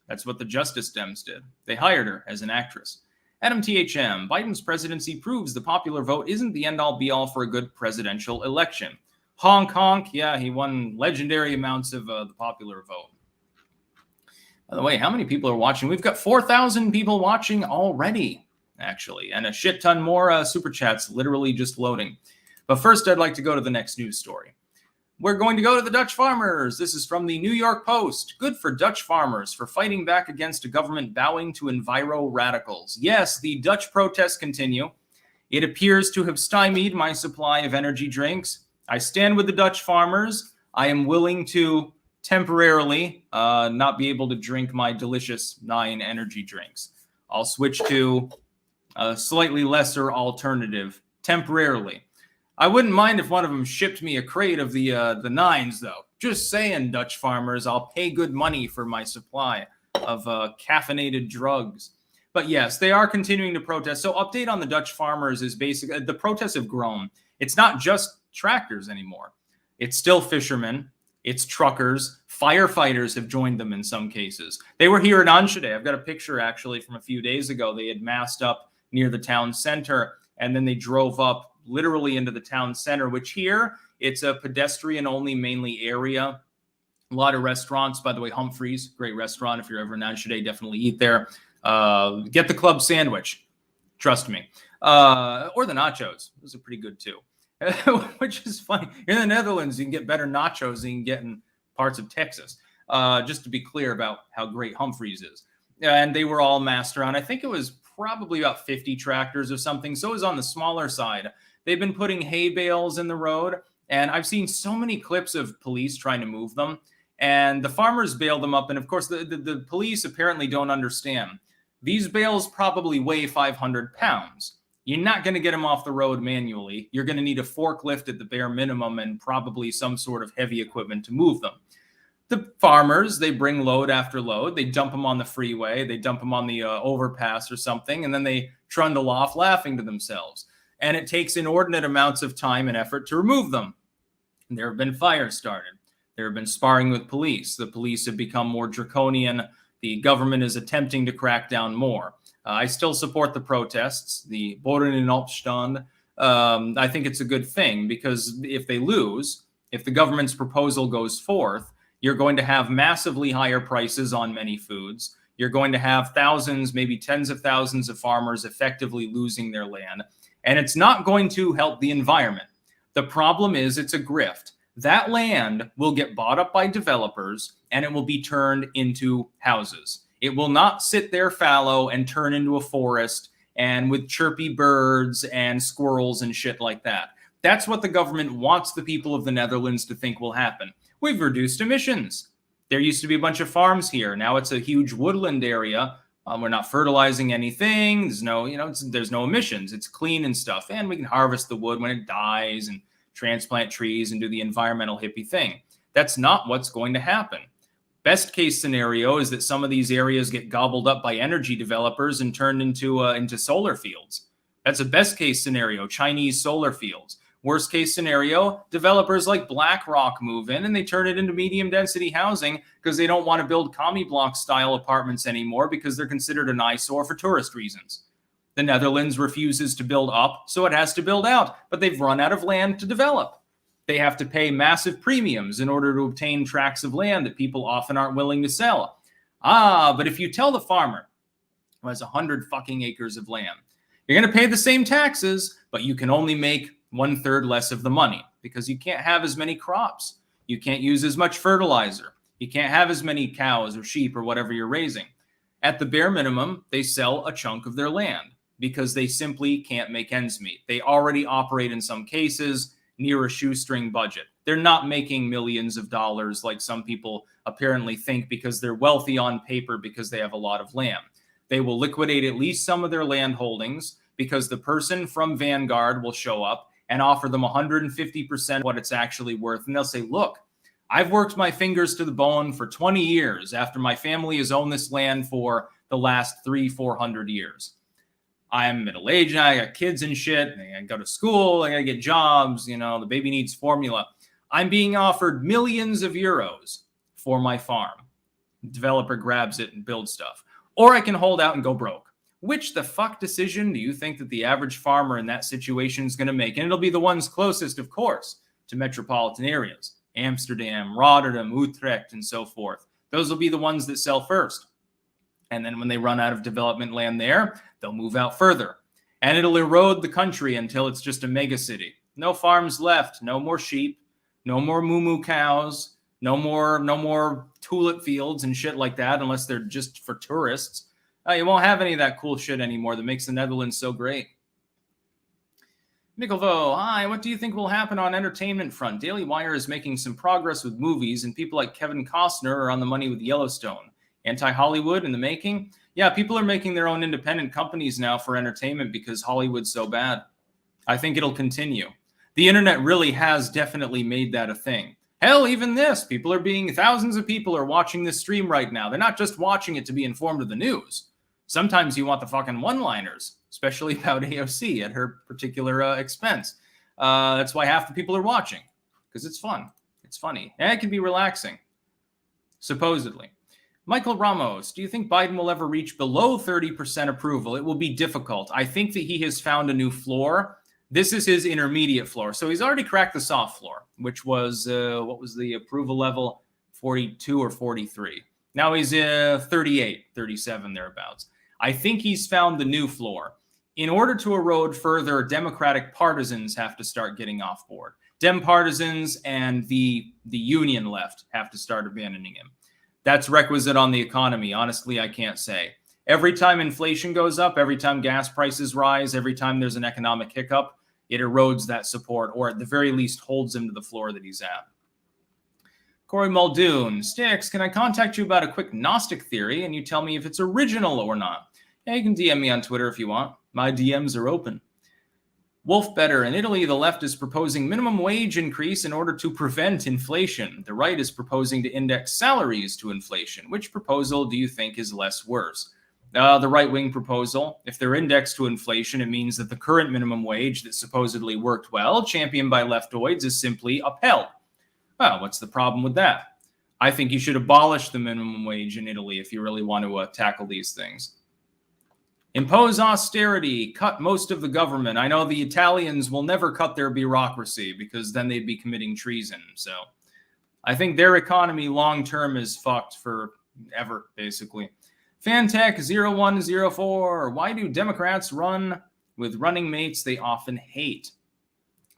That's what the Justice Dems did. They hired her as an actress. Adam THM, Biden's presidency proves the popular vote isn't the end-all be-all for a good presidential election. Honk, honk. Yeah, he won legendary amounts of the popular vote. By the way, how many people are watching? We've got 4,000 people watching already, actually, and a shit ton more super chats literally just loading. But first, I'd like to go to the next news story. We're going to go to the Dutch farmers. This is from the New York Post. Good for Dutch farmers for fighting back against a government bowing to enviro radicals. Yes, the Dutch protests continue. It appears to have stymied my supply of energy drinks. I stand with the Dutch farmers. I am willing to temporarily not be able to drink my delicious 9 energy drinks. I'll switch to a slightly lesser alternative temporarily. I wouldn't mind if one of them shipped me a crate of the 9s, though. Just saying, Dutch farmers, I'll pay good money for my supply of caffeinated drugs. But yes, they are continuing to protest. So update on the Dutch farmers is basically, the protests have grown. It's not just tractors anymore. It's still fishermen. It's truckers. Firefighters have joined them in some cases. They were here in Enschede. I've got a picture actually from a few days ago. They had massed up near the town center, and then they drove up literally into the town center, which here, it's a pedestrian-only mainly area. A lot of restaurants. By the way, Humphrey's, great restaurant. If you're ever in Enschede, definitely eat there. Get the club sandwich. Trust me. Or the nachos. Those are pretty good too. Which is funny. In the Netherlands, you can get better nachos than you can get in parts of Texas. Just to be clear about how great Humphreys is. And they were all massed around. I think it was probably about 50 tractors or something. So it was on the smaller side. They've been putting hay bales in the road. And I've seen so many clips of police trying to move them. And the farmers bail them up. And of course, the police apparently don't understand. These bales probably weigh 500 pounds. You're not going to get them off the road manually. You're going to need a forklift at the bare minimum and probably some sort of heavy equipment to move them. The farmers, they bring load after load. They dump them on the freeway. They dump them on the overpass or something, and then they trundle off laughing to themselves. And it takes inordinate amounts of time and effort to remove them. And there have been fires started. There have been sparring with police. The police have become more draconian. The government is attempting to crack down more. I still support the protests, the Bolton in Opstand. I think it's a good thing because if they lose, if the government's proposal goes forth, you're going to have massively higher prices on many foods. You're going to have thousands, maybe tens of thousands of farmers effectively losing their land. And it's not going to help the environment. The problem is it's a grift. That land will get bought up by developers and it will be turned into houses. It will not sit there fallow and turn into a forest and with chirpy birds and squirrels and shit like that. That's what the government wants the people of the Netherlands to think will happen. We've reduced emissions. There used to be a bunch of farms here. Now it's a huge woodland area. We're not fertilizing anything. There's no, there's no emissions. It's clean and stuff. And we can harvest the wood when it dies and transplant trees and do the environmental hippie thing. That's not what's going to happen. Best case scenario is that some of these areas get gobbled up by energy developers and turned into solar fields. That's a best case scenario, Chinese solar fields. Worst case scenario, developers like BlackRock move in and they turn it into medium density housing because they don't want to build commie block style apartments anymore because they're considered an eyesore for tourist reasons. The Netherlands refuses to build up, so it has to build out, but they've run out of land to develop. They have to pay massive premiums in order to obtain tracts of land that people often aren't willing to sell. But if you tell the farmer who has 100 fucking acres of land, you're going to pay the same taxes, but you can only make 1/3 less of the money because you can't have as many crops. You can't use as much fertilizer. You can't have as many cows or sheep or whatever you're raising. At the bare minimum, they sell a chunk of their land because they simply can't make ends meet. They already operate in some cases near a shoestring budget. They're not making millions of dollars like some people apparently think because they're wealthy on paper because they have a lot of land. They will liquidate at least some of their land holdings because the person from Vanguard will show up and offer them 150% what it's actually worth. And they'll say, look, I've worked my fingers to the bone for 20 years after my family has owned this land for the last 300-400 years. I'm middle-aged, I got kids and shit, I go to school, I gotta get jobs, the baby needs formula. I'm being offered millions of euros for my farm. The developer grabs it and builds stuff. Or I can hold out and go broke. Which the fuck decision do you think that the average farmer in that situation is gonna make? And it'll be the ones closest, of course, to metropolitan areas. Amsterdam, Rotterdam, Utrecht, and so forth. Those will be the ones that sell first. And then when they run out of development land there, they'll move out further. And it'll erode the country until it's just a mega city. No farms left, no more sheep, no more moo cows, no more tulip fields and shit like that unless they're just for tourists. You won't have any of that cool shit anymore that makes the Netherlands so great. Mickelvo, hi, what do you think will happen on entertainment front? Daily Wire is making some progress with movies, and people like Kevin Costner are on the money with Yellowstone. Anti-Hollywood in the making? Yeah, people are making their own independent companies now for entertainment because Hollywood's so bad. I think it'll continue. The internet really has definitely made that a thing. Hell, even this, thousands of people are watching this stream right now. They're not just watching it to be informed of the news. Sometimes you want the fucking one-liners, especially about AOC at her particular expense. That's why half the people are watching, because it's fun. It's funny. And it can be relaxing, supposedly. Michael Ramos, do you think Biden will ever reach below 30% approval? It will be difficult. I think that he has found a new floor. This is his intermediate floor. So he's already cracked the soft floor, which was, what was the approval level? 42 or 43. Now he's 38, 37, thereabouts. I think he's found the new floor. In order to erode further, Democratic partisans have to start getting off board. Dem partisans and the union left have to start abandoning him. That's requisite on the economy. Honestly, I can't say. Every time inflation goes up, every time gas prices rise, every time there's an economic hiccup, it erodes that support, or at the very least holds him to the floor that he's at. Corey Muldoon, Sticks, can I contact you about a quick Gnostic theory and you tell me if it's original or not? Yeah, you can DM me on Twitter if you want. My DMs are open. Wolf Better, in Italy, the left is proposing minimum wage increase in order to prevent inflation. The right is proposing to index salaries to inflation. Which proposal do you think is less worse? The right-wing proposal. If they're indexed to inflation, it means that the current minimum wage that supposedly worked well, championed by leftoids, is simply upheld. Well, what's the problem with that? I think you should abolish the minimum wage in Italy if you really want to tackle these things. Impose austerity, cut most of the government. I know the Italians will never cut their bureaucracy because then they'd be committing treason. So I think their economy long-term is fucked forever, basically. Fantech0104, why do Democrats run with running mates they often hate?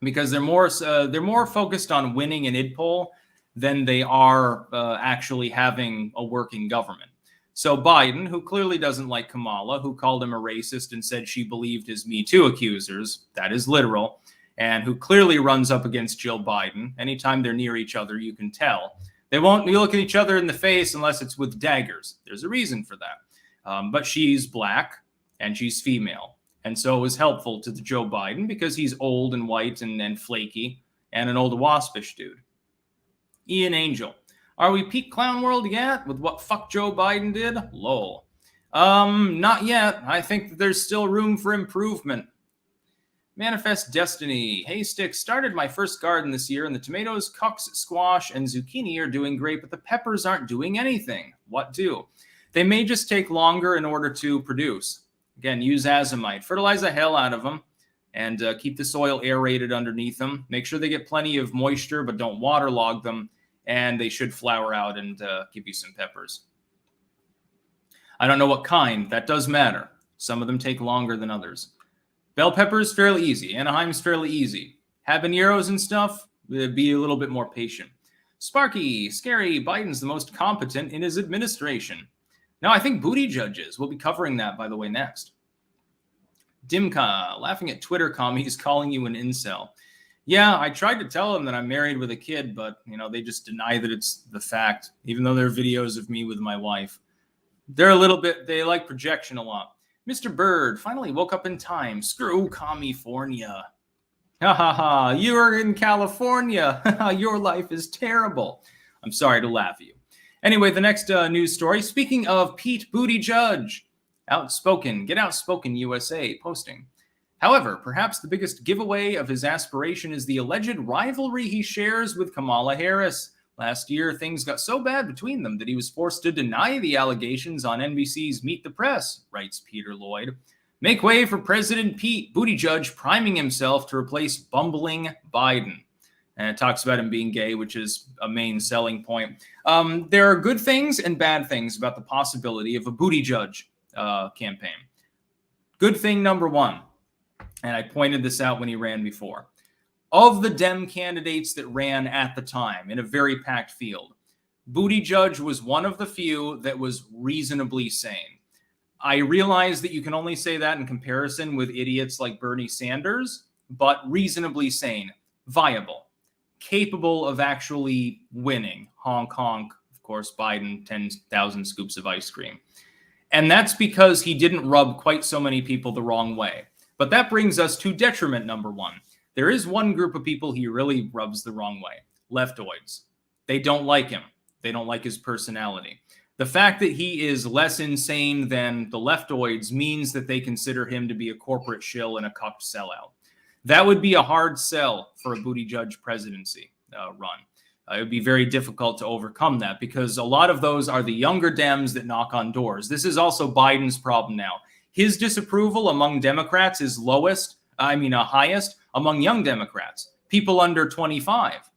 Because they're more focused on winning an id poll than they are actually having a working government. So Biden, who clearly doesn't like Kamala, who called him a racist and said she believed his Me Too accusers, that is literal, and who clearly runs up against Jill Biden. Anytime they're near each other, you can tell. They won't look at each other in the face unless it's with daggers. There's a reason for that. But she's black and she's female. And so it was helpful to Joe Biden because he's old and white and flaky and an old waspish dude. Ian Angel. Are we peak clown world yet with what fuck Joe Biden did? Lol. Not yet. I think that there's still room for improvement. Manifest Destiny. Hey, Sticks, started my first garden this year, and the tomatoes, cucks, squash, and zucchini are doing great, but the peppers aren't doing anything. What do? They may just take longer in order to produce. Again, use azomite. Fertilize the hell out of them, and keep the soil aerated underneath them. Make sure they get plenty of moisture, but don't waterlog them. And they should flower out and give you some peppers. I don't know what kind. That does matter. Some of them take longer than others. Bell peppers, fairly easy. Anaheim's fairly easy. Habaneros and stuff, be a little bit more patient. Sparky, Scary, Biden's the most competent in his administration. Now, I think booty judges. We'll be covering that, by the way, next. Dimka, laughing at Twitter commies calling you an incel. Yeah, I tried to tell them that I'm married with a kid, but, they just deny that it's the fact, even though there are videos of me with my wife. They like projection a lot. Mr. Bird finally woke up in time. Screw California. Ha ha ha, you're in California. Your life is terrible. I'm sorry to laugh at you. Anyway, the next news story. Speaking of Pete Buttigieg, outspoken, Get Outspoken USA posting. However, perhaps the biggest giveaway of his aspiration is the alleged rivalry he shares with Kamala Harris. Last year, things got so bad between them that he was forced to deny the allegations on NBC's Meet the Press, writes Peter Lloyd. Make way for President Pete Buttigieg priming himself to replace bumbling Biden. And it talks about him being gay, which is a main selling point. There are good things and bad things about the possibility of a Buttigieg campaign. Good thing number one. And I pointed this out when he ran before. Of the Dem candidates that ran at the time in a very packed field, Buttigieg was one of the few that was reasonably sane. I realize that you can only say that in comparison with idiots like Bernie Sanders, but reasonably sane, viable, capable of actually winning. Honk, honk. Of course, Biden, 10,000 scoops of ice cream. And that's because he didn't rub quite so many people the wrong way. But that brings us to detriment number one. There is one group of people he really rubs the wrong way. Leftoids. They don't like him. They don't like his personality. The fact that he is less insane than the leftoids means that they consider him to be a corporate shill and a cucked sellout. That would be a hard sell for a Buttigieg presidency run. It would be very difficult to overcome that because a lot of those are the younger Dems that knock on doors. This is also Biden's problem now. His disapproval among Democrats is highest among young Democrats, people under 25.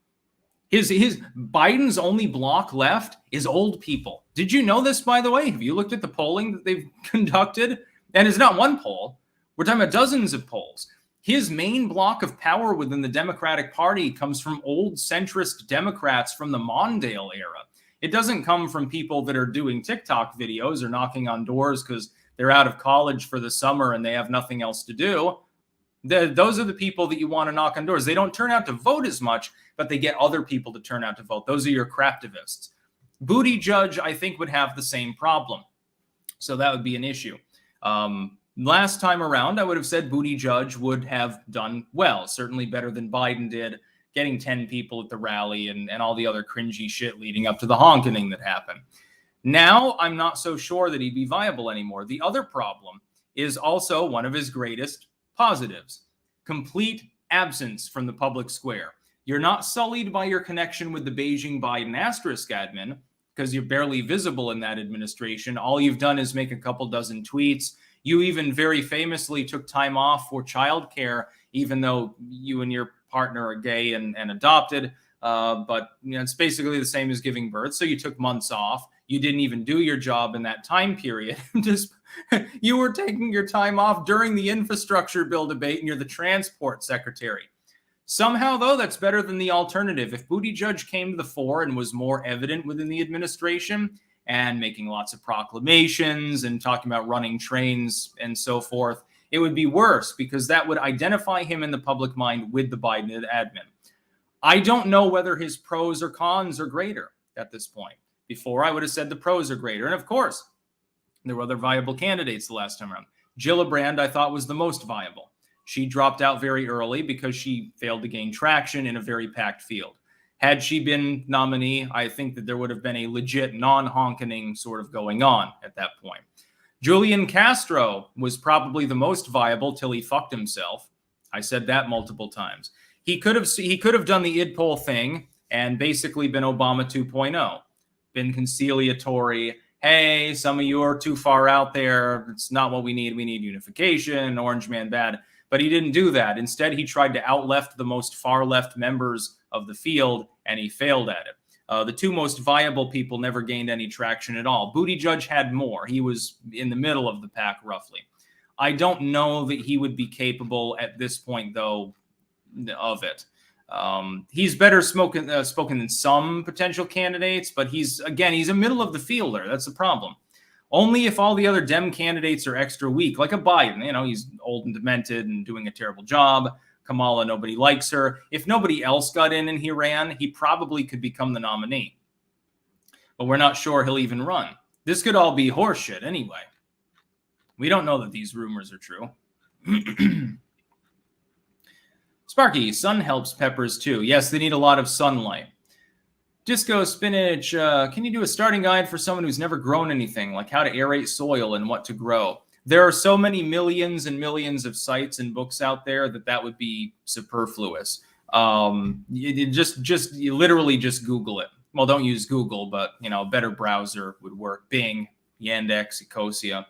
Biden's only block left is old people. Did you know this, by the way? Have you looked at the polling that they've conducted? And it's not one poll. We're talking about dozens of polls. His main block of power within the Democratic Party comes from old centrist Democrats from the Mondale era. It doesn't come from people that are doing TikTok videos or knocking on doors because they're out of college for the summer and they have nothing else to do. Those are the people that you want to knock on doors. They don't turn out to vote as much, but they get other people to turn out to vote. Those are your craptivists. Buttigieg, I think, would have the same problem. So that would be an issue. Last time around, I would have said Buttigieg would have done well, certainly better than Biden did, getting 10 people at the rally and all the other cringy shit leading up to the honking that happened. Now, I'm not so sure that he'd be viable anymore. The other problem is also one of his greatest positives: complete absence from the public square. You're not sullied by your connection with the Beijing Biden asterisk admin because you're barely visible in that administration. All you've done is make a couple dozen tweets. You even very famously took time off for childcare, even though you and your partner are gay and adopted. But it's basically the same as giving birth. So you took months off. You didn't even do your job in that time period. You were taking your time off during the infrastructure bill debate, and you're the transport secretary. Somehow, though, that's better than the alternative. If Buttigieg came to the fore and was more evident within the administration and making lots of proclamations and talking about running trains and so forth, it would be worse because that would identify him in the public mind with the Biden admin. I don't know whether his pros or cons are greater at this point. Before, I would have said the pros are greater. And of course, there were other viable candidates the last time around. Gillibrand, I thought, was the most viable. She dropped out very early because she failed to gain traction in a very packed field. Had she been nominee, I think that there would have been a legit non-honkening sort of going on at that point. Julian Castro was probably the most viable till he fucked himself. I said that multiple times. He could have done the id poll thing and basically been Obama 2.0, been conciliatory. Hey, some of you are too far out there. It's not what we need. We need unification. Orange man bad. But he didn't do that. Instead, he tried to out-left the most far-left members of the field, and he failed at it. The two most viable people never gained any traction at all. Buttigieg had more. He was in the middle of the pack, roughly. I don't know that he would be capable at this point, though, of it. He's better spoken than some potential candidates, but he's a middle of the fielder. That's the problem. Only if all the other Dem candidates are extra weak, like a Biden. He's old and demented and doing a terrible job. Kamala, nobody likes her. If nobody else got in and he ran, he probably could become the nominee. But we're not sure he'll even run. This could all be horseshit anyway. We don't know that these rumors are true. Sparky, sun helps peppers too. Yes, they need a lot of sunlight. Disco Spinach, can you do a starting guide for someone who's never grown anything, like how to aerate soil and what to grow? There are so many millions and millions of sites and books out there that would be superfluous. You literally just Google it. Well, don't use Google, but a better browser would work. Bing, Yandex, Ecosia.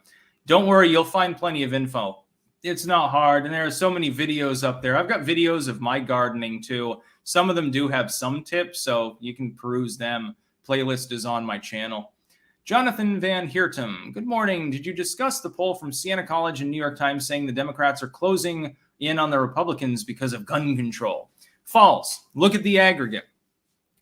Don't worry, you'll find plenty of info. It's not hard, and there are so many videos up there. I've got videos of my gardening too. Some of them do have some tips, so you can peruse them. Playlist is on my channel. Jonathan Van Heertem, good morning. Did you discuss the poll from Siena College and New York Times saying the Democrats are closing in on the Republicans because of gun control? False. Look at the aggregate.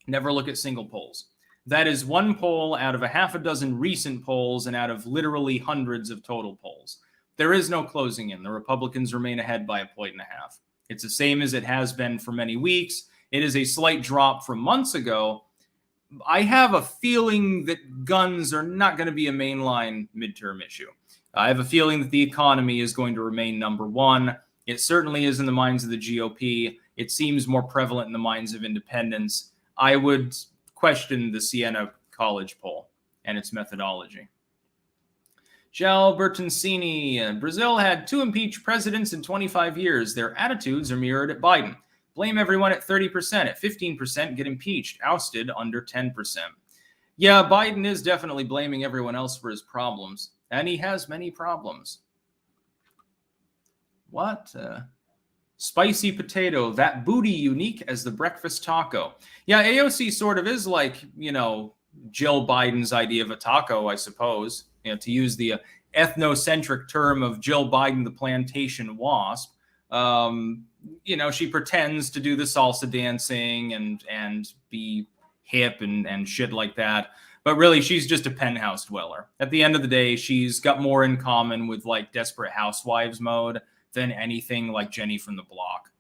Never look at single polls. That is one poll out of a half a dozen recent polls and out of literally hundreds of total polls. There is no closing in. The Republicans remain ahead by 1.5 points. It's the same as it has been for many weeks. It is a slight drop from months ago. I have a feeling that guns are not going to be a mainline midterm issue. I have a feeling that the economy is going to remain number one. It certainly is in the minds of the GOP. It seems more prevalent in the minds of independents. I would question the Siena College poll and its methodology. Gel Bertoncini, Brazil had 2 impeached presidents in 25 years. Their attitudes are mirrored at Biden. Blame everyone at 30%. At 15%, get impeached, ousted under 10%. Yeah, Biden is definitely blaming everyone else for his problems. And he has many problems. What? Spicy potato, that booty unique as the breakfast taco. Yeah, AOC sort of is like, Jill Biden's idea of a taco, I suppose. To use the ethnocentric term of Jill Biden, the plantation wasp. She pretends to do the salsa dancing and be hip and shit like that. But really, she's just a penthouse dweller. At the end of the day, she's got more in common with like Desperate Housewives mode than anything like Jenny from the Block.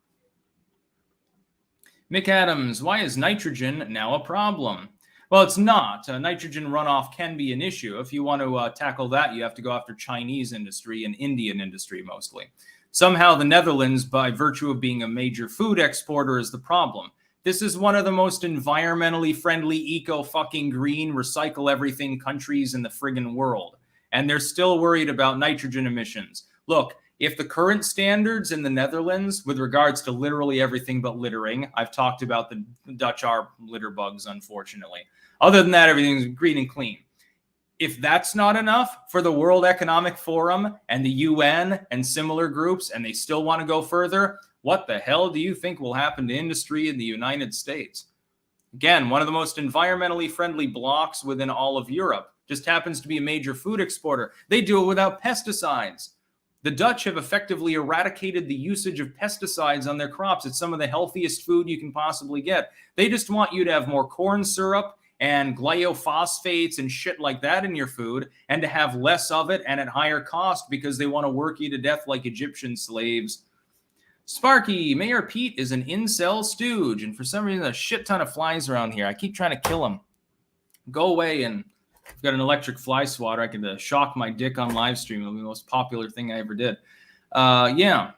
Mick Adams, why is nitrogen now a problem? Well, it's not. Nitrogen runoff can be an issue. If you want to tackle that, you have to go after Chinese industry and Indian industry mostly. Somehow the Netherlands, by virtue of being a major food exporter, is the problem. This is one of the most environmentally friendly, eco-fucking-green, recycle-everything countries in the friggin' world. And they're still worried about nitrogen emissions. Look, if the current standards in the Netherlands, with regards to literally everything but littering, I've talked about the Dutch are litter bugs, unfortunately. Other than that, everything's green and clean. If that's not enough for the World Economic Forum and the UN and similar groups, and they still want to go further, what the hell do you think will happen to industry in the United States? Again, one of the most environmentally friendly blocks within all of Europe. Just happens to be a major food exporter. They do it without pesticides. The Dutch have effectively eradicated the usage of pesticides on their crops. It's some of the healthiest food you can possibly get. They just want you to have more corn syrup and glyphosates and shit like that in your food, and to have less of it and at higher cost because they want to work you to death like Egyptian slaves. Sparky, Mayor Pete is an incel stooge, and for some reason a shit ton of flies around here. I keep trying to kill them. Go away, and I've got an electric fly swatter. I could shock my dick on live stream. It'll be the most popular thing I ever did. Yeah.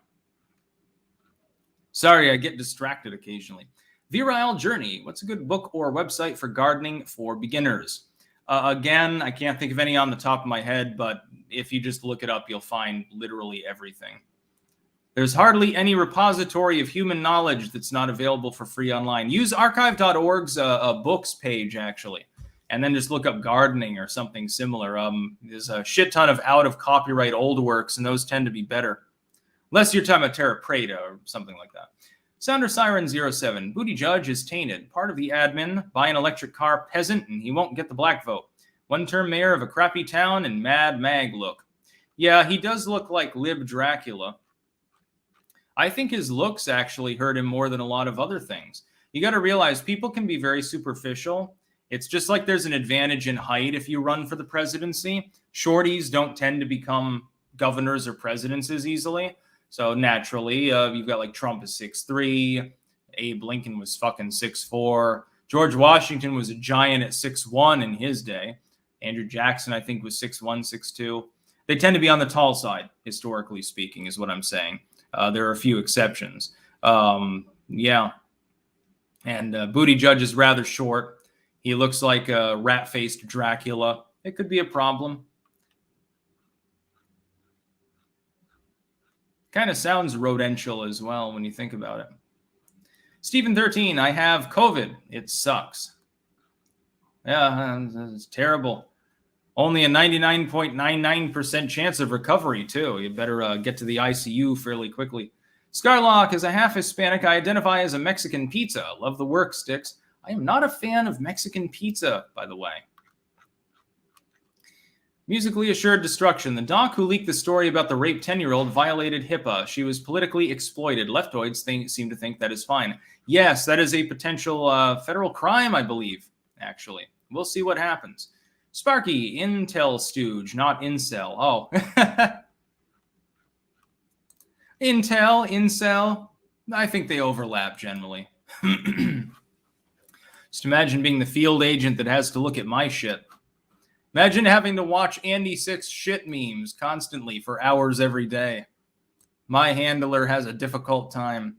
Sorry, I get distracted occasionally. Virile Journey. What's a good book or website for gardening for beginners? Again, I can't think of any on the top of my head, but if you just look it up, you'll find literally everything. There's hardly any repository of human knowledge that's not available for free online. Use archive.org's books page, actually, and then just look up gardening or something similar. There's a shit ton of out-of-copyright old works, and those tend to be better. Unless you're talking about Terra Preta or something like that. Sounder Siren 07. Booty Judge is tainted. Part of the admin. Buy an electric car peasant, and he won't get the black vote. One-term mayor of a crappy town and Mad Mag look. Yeah, he does look like Lib Dracula. I think his looks actually hurt him more than a lot of other things. You got to realize people can be very superficial. It's just like there's an advantage in height if you run for the presidency. Shorties don't tend to become governors or presidents as easily. So naturally, you've got like Trump is 6'3", Abe Lincoln was fucking 6'4", George Washington was a giant at 6'1" in his day. Andrew Jackson, I think, was 6'1", 6'2". They tend to be on the tall side, historically speaking, is what I'm saying. There are a few exceptions. Yeah. And Booty Judge is rather short. He looks like a rat-faced Dracula. It could be a problem. Kind of sounds rodential as well when you think about it. Stephen 13, I have COVID. It sucks. Yeah, it's terrible. Only a 99.99% chance of recovery, too. You better get to the ICU fairly quickly. Scarlock, as a half Hispanic, I identify as a Mexican pizza. Love the work, Sticks. I am not a fan of Mexican pizza, by the way. Musically Assured Destruction. The doc who leaked the story about the raped 10-year-old violated HIPAA. She was politically exploited. Leftoids seem to think that is fine. Yes, that is a potential federal crime, I believe, actually. We'll see what happens. Sparky, Intel stooge, not incel. Oh. Intel, incel. I think they overlap generally. Just imagine being the field agent that has to look at my shit. Imagine having to watch Andy Six shit memes constantly for hours every day. My handler has a difficult time.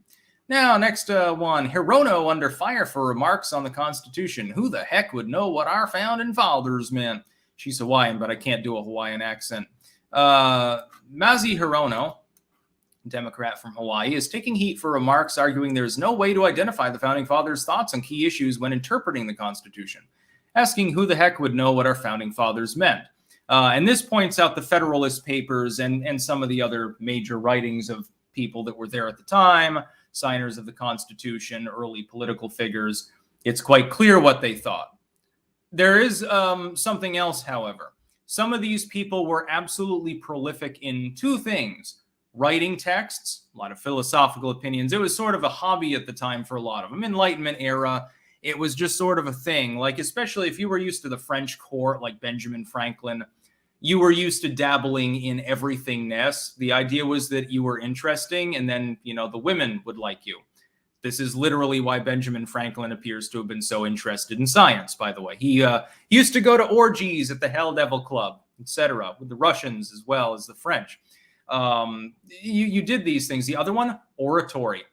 Now, next one. Hirono under fire for remarks on the Constitution. Who the heck would know what our founding fathers meant? She's Hawaiian, but I can't do a Hawaiian accent. Mazi Hirono, Democrat from Hawaii, is taking heat for remarks arguing there is no way to identify the founding fathers' thoughts on key issues when interpreting the Constitution, asking who the heck would know what our founding fathers meant. And this points out the Federalist Papers and some of the other major writings of people that were there at the time, signers of the Constitution, early political figures. It's quite clear what they thought. There is something else, however. Some of these people were absolutely prolific in two things. Writing texts, a lot of philosophical opinions. It was sort of a hobby at the time for a lot of them. Enlightenment era, it was just sort of a thing. Like, especially if you were used to the French court, like Benjamin Franklin, you were used to dabbling in everythingness. The idea was that you were interesting, and then, you know, the women would like you. This is literally why Benjamin Franklin appears to have been so interested in science, by the way. He used to go to orgies at the Hell Devil Club, etc., with the Russians as well as the French. You did these things. The other one, oratory.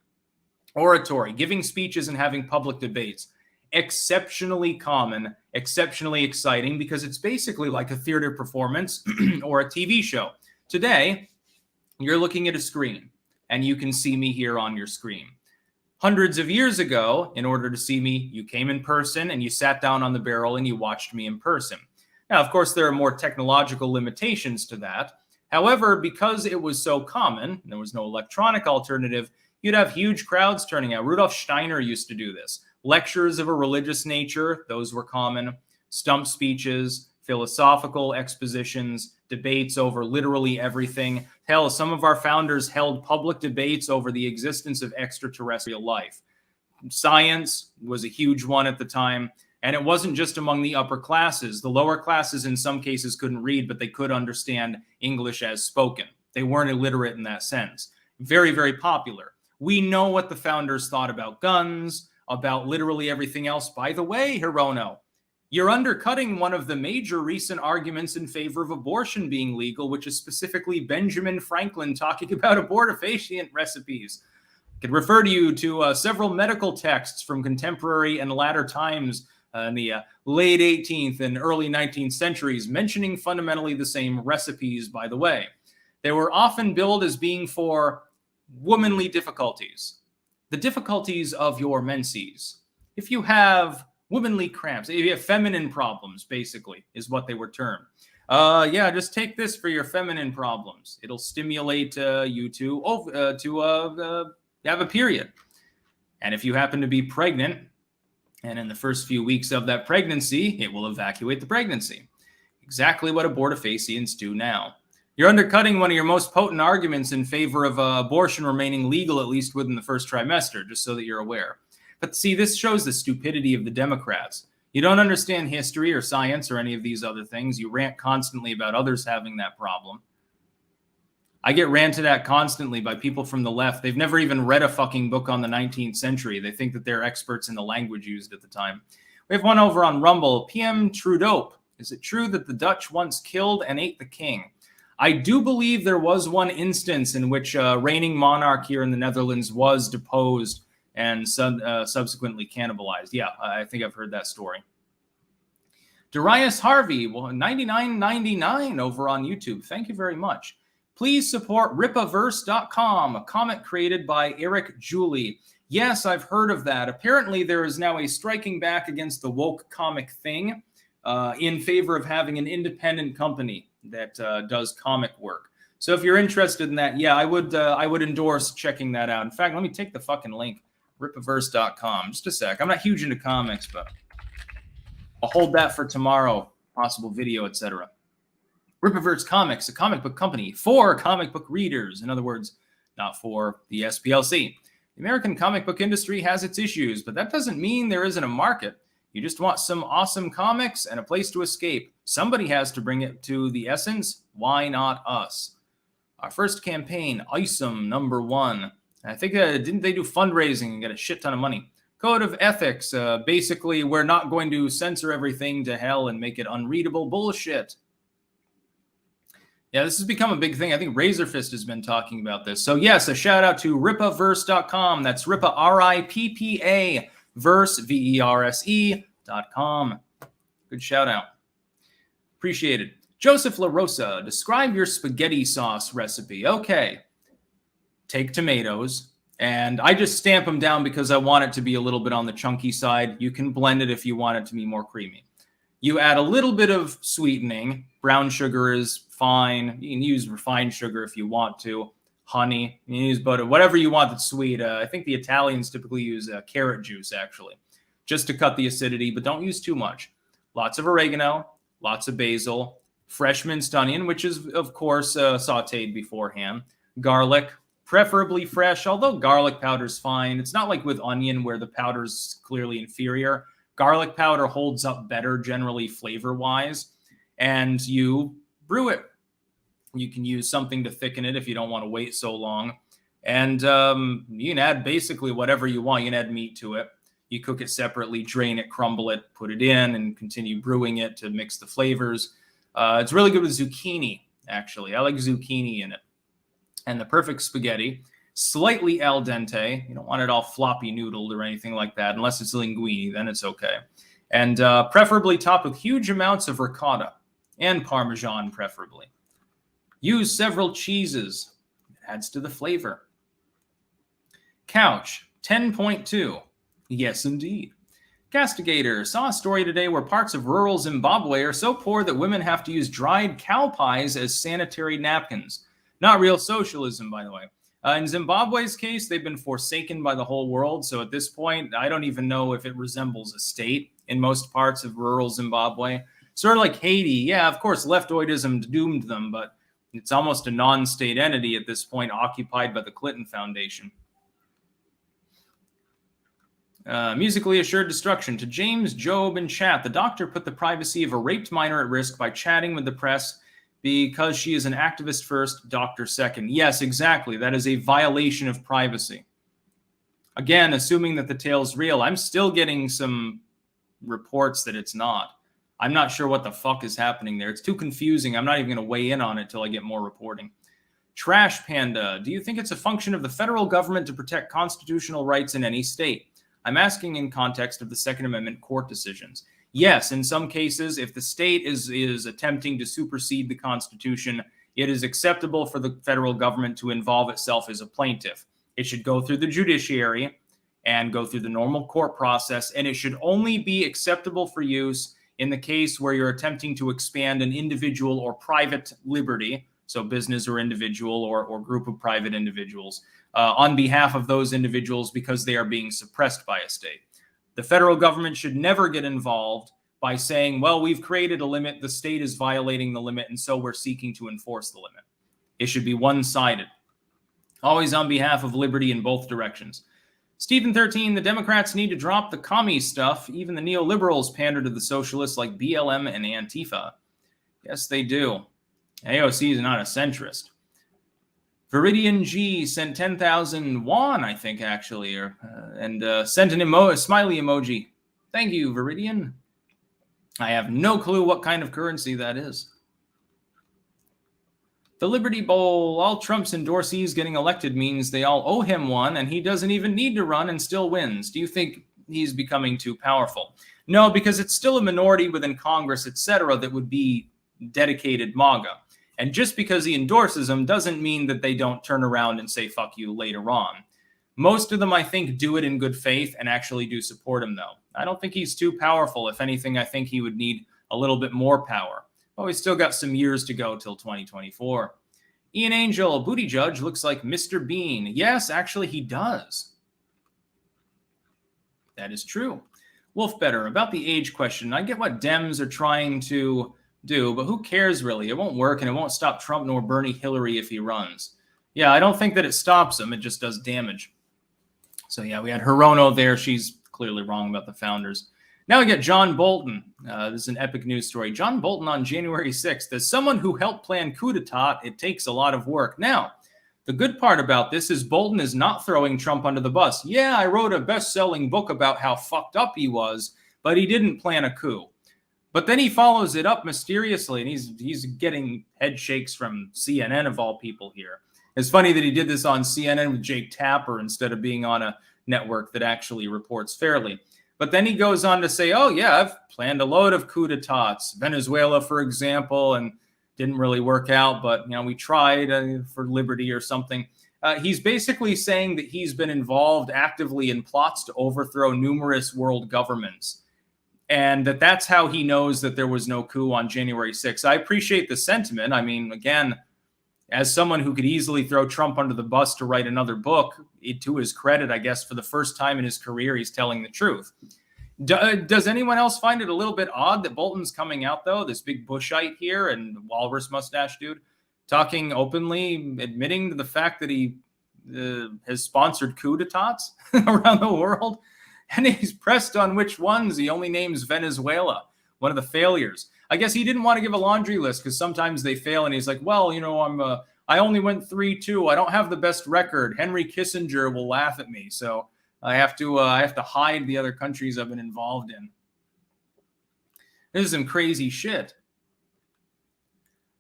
Oratory, giving speeches and having public debates. Exceptionally common, exceptionally exciting, because it's basically like a theater performance or a TV show. Today, you're looking at a screen, and you can see me here on your screen. Hundreds of years ago, in order to see me, you came in person, and you sat down on the barrel, and you watched me in person. Now, of course, there are more technological limitations to that. However, because it was so common, there was no electronic alternative, you'd have huge crowds turning out. Rudolf Steiner used to do this. Lectures of a religious nature, those were common. Stump speeches, philosophical expositions, debates over literally everything. Hell, some of our founders held public debates over the existence of extraterrestrial life. Science was a huge one at the time. And it wasn't just among the upper classes. The lower classes in some cases couldn't read, but they could understand English as spoken. They weren't illiterate in that sense. Very, very popular. We know what the founders thought about guns, about literally everything else. By the way, Hirono, you're undercutting one of the major recent arguments in favor of abortion being legal, which is specifically Benjamin Franklin talking about abortifacient recipes. I could refer to you to several medical texts from contemporary and latter times in the late 18th and early 19th centuries, mentioning fundamentally the same recipes, by the way. They were often billed as being for womanly difficulties, the difficulties of your menses. If you have womanly cramps, if you have feminine problems, basically, is what they were termed. Yeah, just take this for your feminine problems. It'll stimulate you to have a period. And if you happen to be pregnant, and in the first few weeks of that pregnancy, it will evacuate the pregnancy. Exactly what abortifacients do now. You're undercutting one of your most potent arguments in favor of abortion remaining legal, at least within the first trimester, just so that you're aware. But see, this shows the stupidity of the Democrats. You don't understand history or science or any of these other things. You rant constantly about others having that problem. I get ranted at constantly by people from the left. They've never even read a fucking book on the 19th century. They think that they're experts in the language used at the time. We have one over on Rumble. PM Trudeau. Is it true that the Dutch once killed and ate the king? I do believe there was one instance in which a reigning monarch here in the Netherlands was deposed and subsequently cannibalized. Yeah, I think I've heard that story. Darius Harvey, well, 99.99 over on YouTube. Thank you very much. Please support ripaverse.com, a comic created by Eric Julie. Yes, I've heard of that. Apparently, there is now a striking back against the woke comic thing in favor of having an independent company that does comic work. So if you're interested in that, yeah, I would endorse checking that out. In fact, let me take the fucking link, ripaverse.com. Just a sec. I'm not huge into comics, but I'll hold that for tomorrow, possible video, etc. Ripaverse Comics, a comic book company for comic book readers. In other words, not for the SPLC. The American comic book industry has its issues, but that doesn't mean there isn't a market. You just want some awesome comics and a place to escape. Somebody has to bring it to the essence. Why not us? Our first campaign, Isom #1. I think, didn't they do fundraising and get a shit ton of money? Code of ethics. Basically, we're not going to censor everything to hell and make it unreadable bullshit. Yeah, this has become a big thing. I think Razorfist has been talking about this. So yes, a shout out to rippaverse.com. That's Rippa, R-I-P-P-A, verse, V-E-R-S-E.com. Good shout out. Appreciate it. Joseph La Rosa, describe your spaghetti sauce recipe. Okay. Take tomatoes, and I just stamp them down because I want it to be a little bit on the chunky side. You can blend it if you want it to be more creamy. You add a little bit of sweetening. Brown sugar is fine. You can use refined sugar if you want to. Honey. You can use butter. Whatever you want that's sweet. I think the Italians typically use carrot juice, actually, just to cut the acidity, but don't use too much. Lots of oregano, lots of basil, fresh minced onion, which is, of course, sauteed beforehand. Garlic, preferably fresh, although garlic powder is fine. It's not like with onion where the powder is clearly inferior. Garlic powder holds up better generally flavor-wise, and you brew it. You can use something to thicken it if you don't want to wait so long. And you can add basically whatever you want. You can add meat to it. You cook it separately, drain it, crumble it, put it in, and continue brewing it to mix the flavors. It's really good with zucchini, actually. I like zucchini in it. And the perfect spaghetti, slightly al dente. You don't want it all floppy noodled or anything like that, unless it's linguine, then it's okay. And preferably topped with huge amounts of ricotta and Parmesan, preferably. Use several cheeses. It adds to the flavor. Couch, 10.2. Yes, indeed. Castigator, saw a story today where parts of rural Zimbabwe are so poor that women have to use dried cow pies as sanitary napkins. Not real socialism, by the way. In Zimbabwe's case, they've been forsaken by the whole world. So at this point, I don't even know if it resembles a state in most parts of rural Zimbabwe. Sort of like Haiti. Yeah, of course, leftoidism doomed them, but it's almost a non-state entity at this point, occupied by the Clinton Foundation. Musically assured destruction. To James, Job, and chat, the doctor put the privacy of a raped minor at risk by chatting with the press because she is an activist first, doctor second. Yes, exactly. That is a violation of privacy. Again, assuming that the tale's real, I'm still getting some reports that it's not. I'm not sure what the fuck is happening there. It's too confusing. I'm not even going to weigh in on it till I get more reporting. Trash Panda, do you think it's a function of the federal government to protect constitutional rights in any state? I'm asking in context of the Second Amendment court decisions. Yes, in some cases, if the state is attempting to supersede the Constitution, it is acceptable for the federal government to involve itself as a plaintiff. It should go through the judiciary and go through the normal court process, and it should only be acceptable for use in the case where you're attempting to expand an individual or private liberty, so business or individual or group of private individuals, on behalf of those individuals because they are being suppressed by a state. The federal government should never get involved by saying, well, we've created a limit, the state is violating the limit, and so we're seeking to enforce the limit. It should be one-sided. Always on behalf of liberty in both directions. Stephen 13, the Democrats need to drop the commie stuff. Even the neoliberals pander to the socialists like BLM and Antifa. Yes, they do. AOC is not a centrist. Viridian G sent 10,000 won, I think, actually, and sent a smiley emoji. Thank you, Viridian. I have no clue what kind of currency that is. The Liberty Bowl, all Trump's endorsees getting elected means they all owe him one, and he doesn't even need to run and still wins. Do you think he's becoming too powerful? No, because it's still a minority within Congress, etc., that would be dedicated MAGA. And just because he endorses them doesn't mean that they don't turn around and say, fuck you later on. Most of them, I think, do it in good faith and actually do support him, though. I don't think he's too powerful. If anything, I think he would need a little bit more power. Well, we still got some years to go till 2024. Ian Angel, Booty Judge looks like Mr. Bean. Yes, actually, he does. That is true. Wolf Better, about the age question. I get what Dems are trying to do, but who cares really? It won't work, and it won't stop Trump nor Bernie Hillary if he runs. Yeah, I don't think that it stops him. It just does damage. So yeah, we had Hirono there. She's clearly wrong about the founders. Now we get John Bolton. This is an epic news story. John Bolton on January 6th. As someone who helped plan coup d'etat, it takes a lot of work. Now, The good part about this is Bolton is not throwing Trump under the bus. Yeah, I wrote a best-selling book about how fucked up he was, but he didn't plan a coup. But then he follows it up mysteriously, and he's getting head shakes from CNN of all people here. It's funny that he did this on CNN with Jake Tapper instead of being on a network that actually reports fairly. But then he goes on to say, oh, yeah, I've planned a load of coup d'etats. Venezuela, for example, and didn't really work out, but we tried for liberty or something. He's basically saying that he's been involved actively in plots to overthrow numerous world governments, and that's how he knows that there was no coup on January 6th. I appreciate the sentiment. I mean, again, as someone who could easily throw Trump under the bus to write another book, to his credit, I guess, for the first time in his career, he's telling the truth. Does anyone else find it a little bit odd that Bolton's coming out, though, this big Bushite here and walrus mustache dude, talking openly, admitting to the fact that he has sponsored coup d'etats around the world? And he's pressed on which ones. He only names Venezuela, one of the failures. I guess he didn't want to give a laundry list because sometimes they fail. And he's like, well, I only went 3-2. I don't have the best record. Henry Kissinger will laugh at me. So I have to hide the other countries I've been involved in. This is some crazy shit.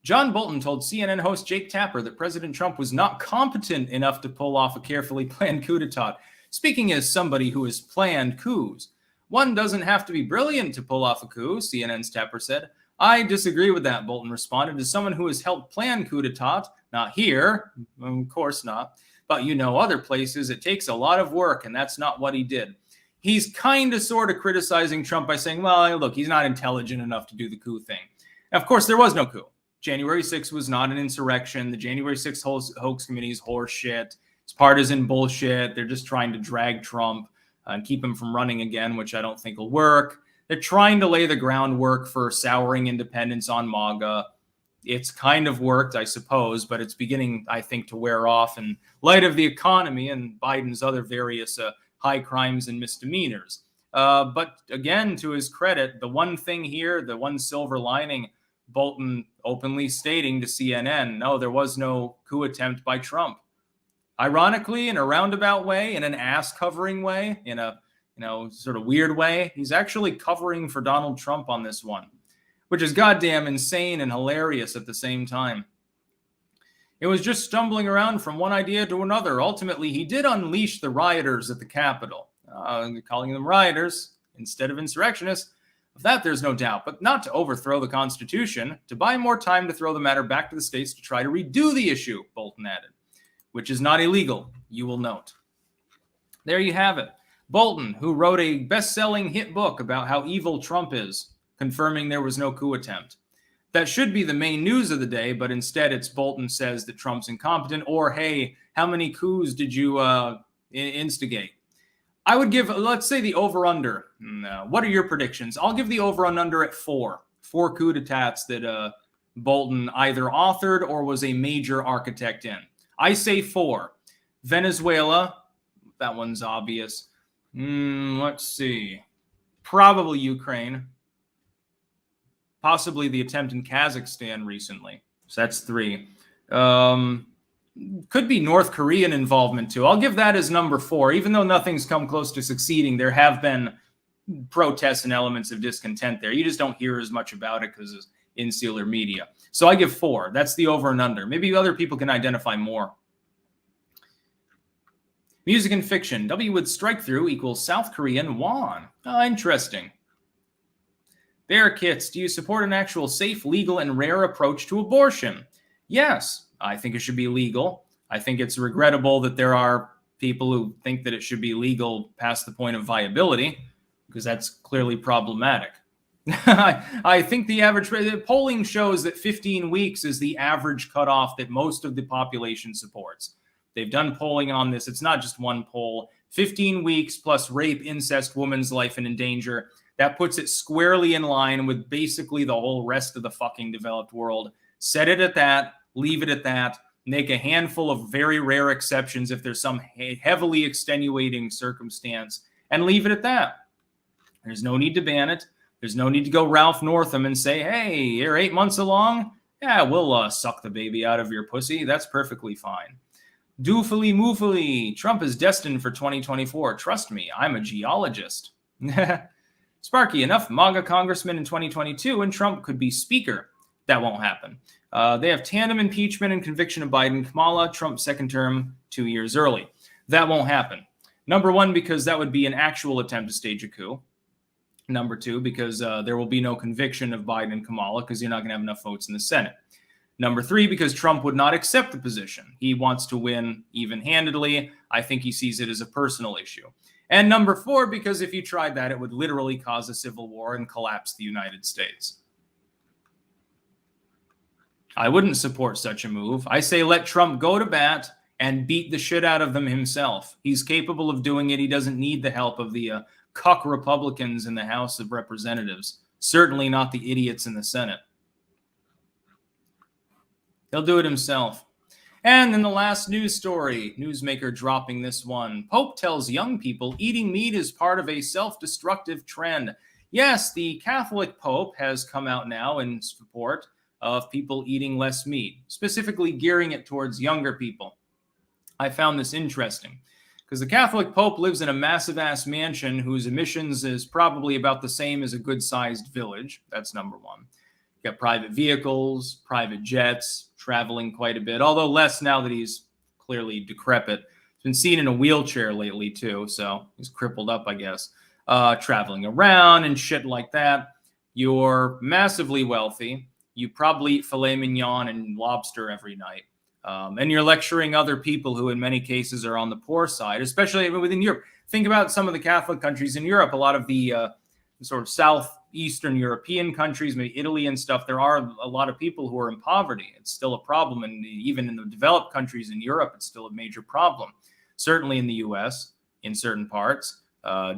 John Bolton told CNN host Jake Tapper that President Trump was not competent enough to pull off a carefully planned coup d'etat. Speaking as somebody who has planned coups, one doesn't have to be brilliant to pull off a coup, CNN's Tapper said. I disagree with that, Bolton responded. As someone who has helped plan coup d'etat, not here, of course not, but other places, it takes a lot of work, and that's not what he did. He's kind of sort of criticizing Trump by saying, well, look, he's not intelligent enough to do the coup thing. Now, of course, there was no coup. January 6th was not an insurrection. The January 6th hoax committee is horse shit. It's partisan bullshit. They're just trying to drag Trump and keep him from running again, which I don't think will work. They're trying to lay the groundwork for souring independence on MAGA. It's kind of worked, I suppose, but it's beginning, I think, to wear off in light of the economy and Biden's other various high crimes and misdemeanors. But again, to his credit, the one thing here, the one silver lining, Bolton openly stating to CNN, no, there was no coup attempt by Trump. Ironically, in a roundabout way, in an ass-covering way, in a sort of weird way, he's actually covering for Donald Trump on this one, which is goddamn insane and hilarious at the same time. It was just stumbling around from one idea to another. Ultimately, he did unleash the rioters at the Capitol, calling them rioters instead of insurrectionists. Of that, there's no doubt, but not to overthrow the Constitution, to buy more time to throw the matter back to the states to try to redo the issue, Bolton added, which is not illegal, you will note. There you have it. Bolton, who wrote a best-selling hit book about how evil Trump is, confirming there was no coup attempt. That should be the main news of the day, but instead it's Bolton says that Trump's incompetent, or, hey, how many coups did you instigate? I would give, let's say, the over-under. What are your predictions? I'll give the over and under at 4. 4 coup d'etats that Bolton either authored or was a major architect in. I say 4. Venezuela, that one's obvious. Let's see. Probably Ukraine. Possibly the attempt in Kazakhstan recently. So that's 3. Could be North Korean involvement too. I'll give that as number 4. Even though nothing's come close to succeeding, there have been protests and elements of discontent there. You just don't hear as much about it because it's insular media. So I give 4. That's the over and under. Maybe other people can identify more. Music and fiction. W with strike through equals South Korean won. Oh, interesting. There, Kits, do you support an actual safe, legal, and rare approach to abortion? Yes, I think it should be legal. I think it's regrettable that there are people who think that it should be legal past the point of viability, because that's clearly problematic. I think the average polling shows that 15 weeks is the average cutoff that most of the population supports. They've done polling on this. It's not just one poll. 15 weeks plus rape, incest, woman's life in danger. That puts it squarely in line with basically the whole rest of the fucking developed world. Set it at that, leave it at that, make a handful of very rare exceptions if there's some heavily extenuating circumstance, and leave it at that. There's no need to ban it. There's no need to go Ralph Northam and say, hey, you're 8 months along? Yeah, we'll suck the baby out of your pussy. That's perfectly fine. Doofily moofily. Trump is destined for 2024. Trust me, I'm a geologist. Sparky, enough MAGA congressmen in 2022 and Trump could be speaker. That won't happen. They have tandem impeachment and conviction of Biden. Kamala, Trump's second term 2 years early. That won't happen. Number one, because that would be an actual attempt to stage a coup. Number two, because there will be no conviction of Biden and Kamala because you're not going to have enough votes in the Senate. Number three, because Trump would not accept the position. He wants to win even-handedly. I think he sees it as a personal issue. And number four, because if you tried that, it would literally cause a civil war and collapse the United States. I wouldn't support such a move. I say let Trump go to bat and beat the shit out of them himself. He's capable of doing it. He doesn't need the help of the cuck Republicans in the House of Representatives. Certainly not the idiots in the Senate. He'll do it himself. And then the last news story, newsmaker dropping this one. Pope tells young people eating meat is part of a self-destructive trend. Yes, the Catholic Pope has come out now in support of people eating less meat, specifically gearing it towards younger people. I found this interesting because the Catholic Pope lives in a massive-ass mansion whose emissions is probably about the same as a good-sized village. That's number one. You got private vehicles, private jets, traveling quite a bit, although less now that he's clearly decrepit. He's been seen in a wheelchair lately, too, so he's crippled up, I guess. Traveling around and shit like that. You're massively wealthy. You probably eat filet mignon and lobster every night. And you're lecturing other people who in many cases are on the poor side, especially within Europe. Think about some of the Catholic countries in Europe, a lot of the sort of southeastern European countries, maybe Italy and stuff. There are a lot of people who are in poverty. It's still a problem. And even in the developed countries in Europe, it's still a major problem. Certainly in the US, in certain parts,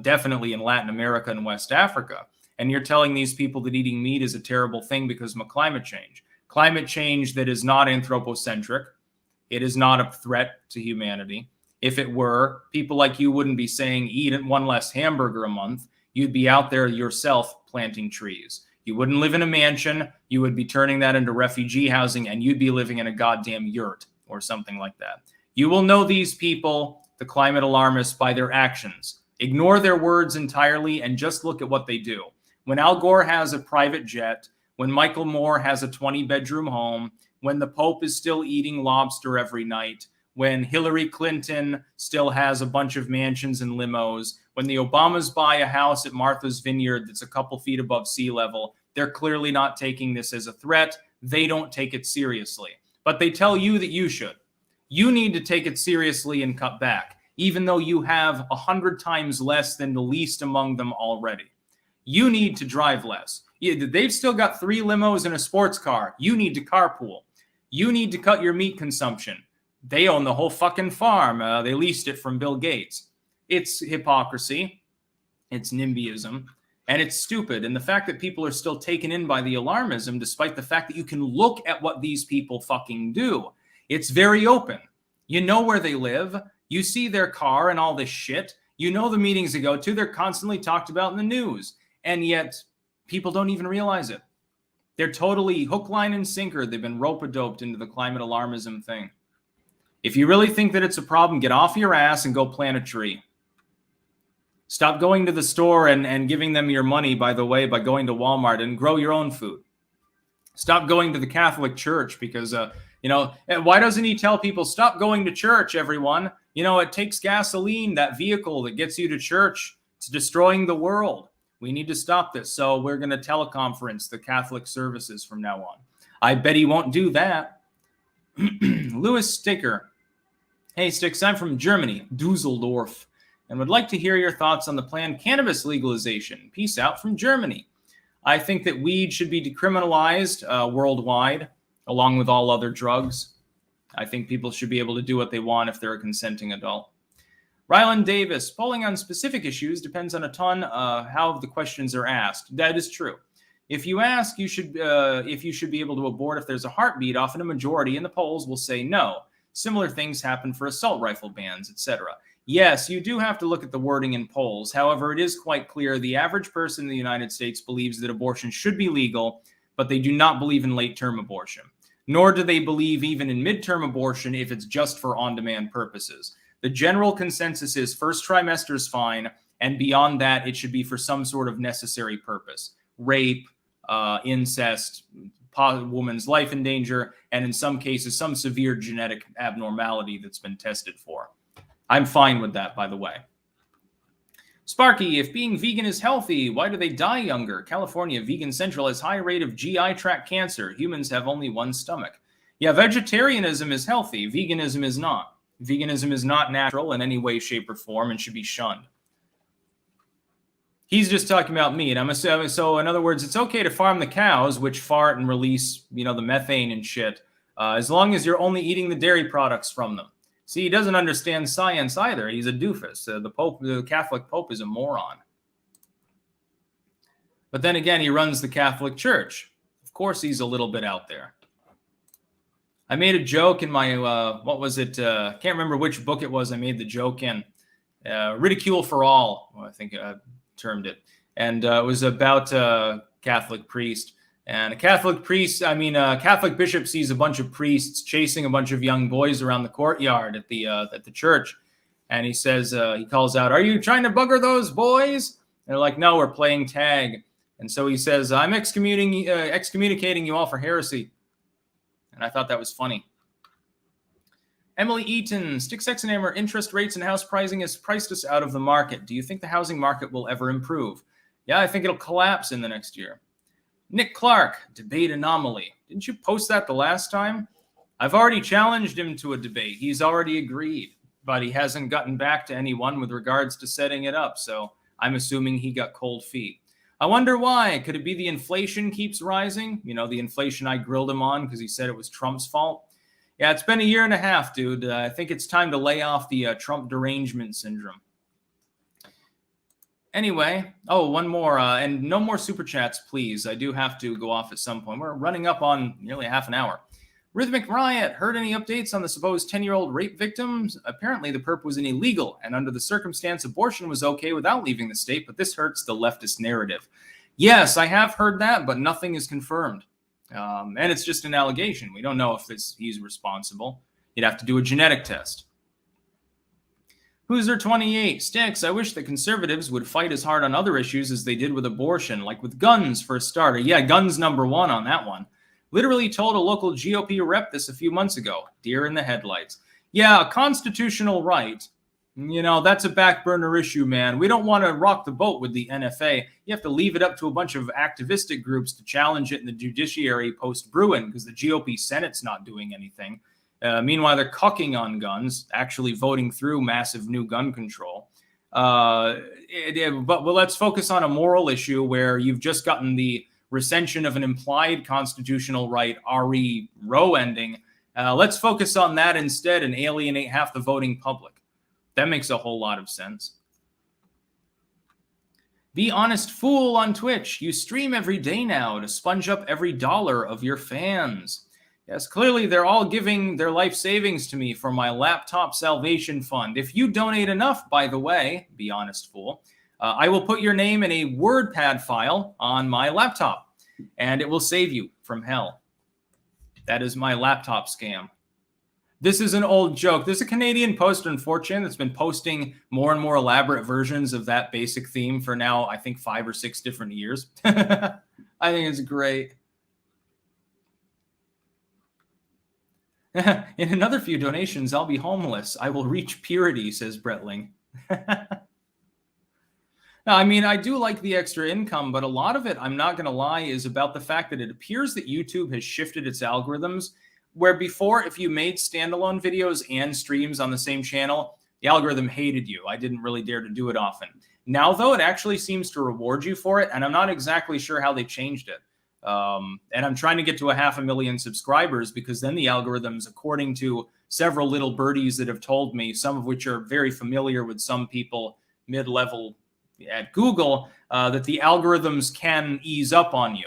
definitely in Latin America and West Africa. And you're telling these people that eating meat is a terrible thing because of climate change. Climate change that is not anthropocentric. It is not a threat to humanity. If it were, people like you wouldn't be saying eat one less hamburger a month. You'd be out there yourself planting trees. You wouldn't live in a mansion. You would be turning that into refugee housing, and you'd be living in a goddamn yurt or something like that. You will know these people, the climate alarmists, by their actions. Ignore their words entirely and just look at what they do. When Al Gore has a private jet, when Michael Moore has a 20-bedroom home, when the Pope is still eating lobster every night, when Hillary Clinton still has a bunch of mansions and limos, when the Obamas buy a house at Martha's Vineyard that's a couple feet above sea level, they're clearly not taking this as a threat. They don't take it seriously. But they tell you that you should. You need to take it seriously and cut back, even though you have 100 times less than the least among them already. You need to drive less. They've still got 3 limos and a sports car. You need to carpool. You need to cut your meat consumption. They own the whole fucking farm. They leased it from Bill Gates. It's hypocrisy. It's NIMBYism. And it's stupid. And the fact that people are still taken in by the alarmism, despite the fact that you can look at what these people fucking do. It's very open. You know where they live. You see their car and all this shit. You know the meetings they go to. They're constantly talked about in the news. And yet people don't even realize it. They're totally hook, line, and sinker. They've been rope-a-doped into the climate alarmism thing. If you really think that it's a problem, get off your ass and go plant a tree. Stop going to the store and giving them your money, by the way, by going to Walmart, and grow your own food. Stop going to the Catholic Church because, why doesn't he tell people, stop going to church, everyone? It takes gasoline, that vehicle that gets you to church. It's destroying the world. We need to stop this. So we're going to teleconference the Catholic services from now on. I bet he won't do that. Louis Sticker. Hey, Sticks, I'm from Germany, Dusseldorf, and would like to hear your thoughts on the planned cannabis legalization. Peace out from Germany. I think that weed should be decriminalized worldwide, along with all other drugs. I think people should be able to do what they want if they're a consenting adult. Ryland Davis, polling on specific issues depends on a ton how the questions are asked. That is true. If you ask if you should be able to abort if there's a heartbeat, often a majority in the polls will say no. Similar things happen for assault rifle bans, etc. Yes, you do have to look at the wording in polls. However, it is quite clear the average person in the United States believes that abortion should be legal, but they do not believe in late-term abortion. nor do they believe even in midterm abortion if it's just for on-demand purposes. The general consensus is first trimester is fine, and beyond that, it should be for some sort of necessary purpose. Rape, incest, woman's life in danger, and in some cases, some severe genetic abnormality that's been tested for. I'm fine with that, by the way. Sparky, if being vegan is healthy, why do they die younger? California, vegan central has high rate of GI tract cancer. Humans have only one stomach. Yeah, vegetarianism is healthy. Veganism is not. Veganism is not natural in any way, shape, or form and should be shunned. He's just talking about meat. I'm assuming, so in other words, it's okay to farm the cows, which fart and release, the methane and shit, as long as you're only eating the dairy products from them. See, he doesn't understand science either. He's a doofus. The Catholic Pope is a moron. But then again, he runs the Catholic Church. Of course, he's a little bit out there. I made a joke in my, can't remember which book it was I made the joke in. Ridicule for All, I think I termed it. And it was about a Catholic priest. And a Catholic bishop sees a bunch of priests chasing a bunch of young boys around the courtyard at the church. And he says, he calls out, "Are you trying to bugger those boys?" And they're like, "No, we're playing tag." And so he says, "I'm excommunicating you all for heresy." And I thought that was funny. Emily Eaton, Stick, Sex, and Hammer, interest rates and house pricing has priced us out of the market. Do you think the housing market will ever improve? Yeah, I think it'll collapse in the next year. Nick Clark, debate anomaly. Didn't you post that the last time? I've already challenged him to a debate. He's already agreed, but he hasn't gotten back to anyone with regards to setting it up. So I'm assuming he got cold feet. I wonder why. Could it be the inflation keeps rising? The inflation I grilled him on because he said it was Trump's fault. Yeah, it's been a year and a half, dude. I think it's time to lay off the Trump derangement syndrome. Anyway, one more, and no more super chats, please. I do have to go off at some point. We're running up on nearly half an hour. Rhythmic Riot, heard any updates on the supposed 10-year-old rape victims? Apparently, the perp was illegal, and under the circumstance, abortion was okay without leaving the state, but this hurts the leftist narrative. Yes, I have heard that, but nothing is confirmed. And it's just an allegation. We don't know if he's responsible. You'd have to do a genetic test. Who's 28? Sticks, I wish the conservatives would fight as hard on other issues as they did with abortion, like with guns, for a starter. Yeah, guns number one on that one. Literally told a local GOP rep this a few months ago. Deer in the headlights. Yeah, a constitutional right. That's a back burner issue, man. We don't want to rock the boat with the NFA. You have to leave it up to a bunch of activistic groups to challenge it in the judiciary post-Bruin because the GOP Senate's not doing anything. Meanwhile, they're cucking on guns, actually voting through massive new gun control. But let's focus on a moral issue where you've just gotten the recension of an implied constitutional right, RE Roe ending. Let's focus on that instead and alienate half the voting public. That makes a whole lot of sense. Be Honest Fool on Twitch. You stream every day now to sponge up every dollar of your fans. Yes, clearly they're all giving their life savings to me for my laptop salvation fund. If you donate enough, by the way, Be Honest Fool, I will put your name in a WordPad file on my laptop, and it will save you from hell. That is my laptop scam. This is an old joke. There's a Canadian poster on 4chan that's been posting more and more elaborate versions of that basic theme for now, I think, 5 or 6 different years. I think it's great. In another few donations, I'll be homeless. I will reach purity, says Bretling. Now, I do like the extra income, but a lot of it, I'm not going to lie, is about the fact that it appears that YouTube has shifted its algorithms, where before, if you made standalone videos and streams on the same channel, the algorithm hated you. I didn't really dare to do it often. Now, though, it actually seems to reward you for it, and I'm not exactly sure how they changed it. And I'm trying to get to 500,000 subscribers because then the algorithms, according to several little birdies that have told me, some of which are very familiar with some people mid-level at Google, that the algorithms can ease up on you.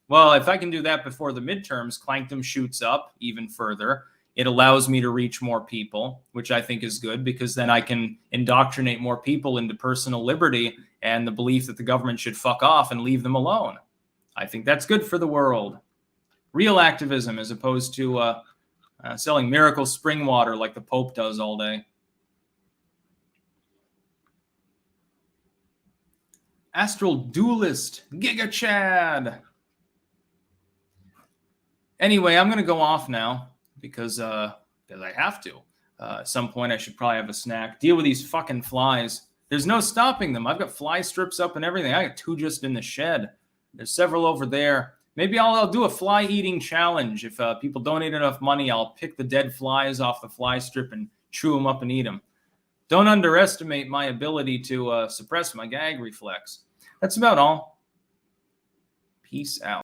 Well, if I can do that before the midterms, Clankdom shoots up even further. It allows me to reach more people, which I think is good because then I can indoctrinate more people into personal liberty and the belief that the government should fuck off and leave them alone. I think that's good for the world. Real activism as opposed to selling miracle spring water like the Pope does all day. Astral Duelist, Giga Chad. Anyway, I'm going to go off now because I have to. At some point, I should probably have a snack. Deal with these fucking flies. There's no stopping them. I've got fly strips up and everything. I got 2 just in the shed. There's several over there. Maybe I'll do a fly eating challenge. If people donate enough money, I'll pick the dead flies off the fly strip and chew them up and eat them. Don't underestimate my ability to suppress my gag reflex. That's about all. Peace out.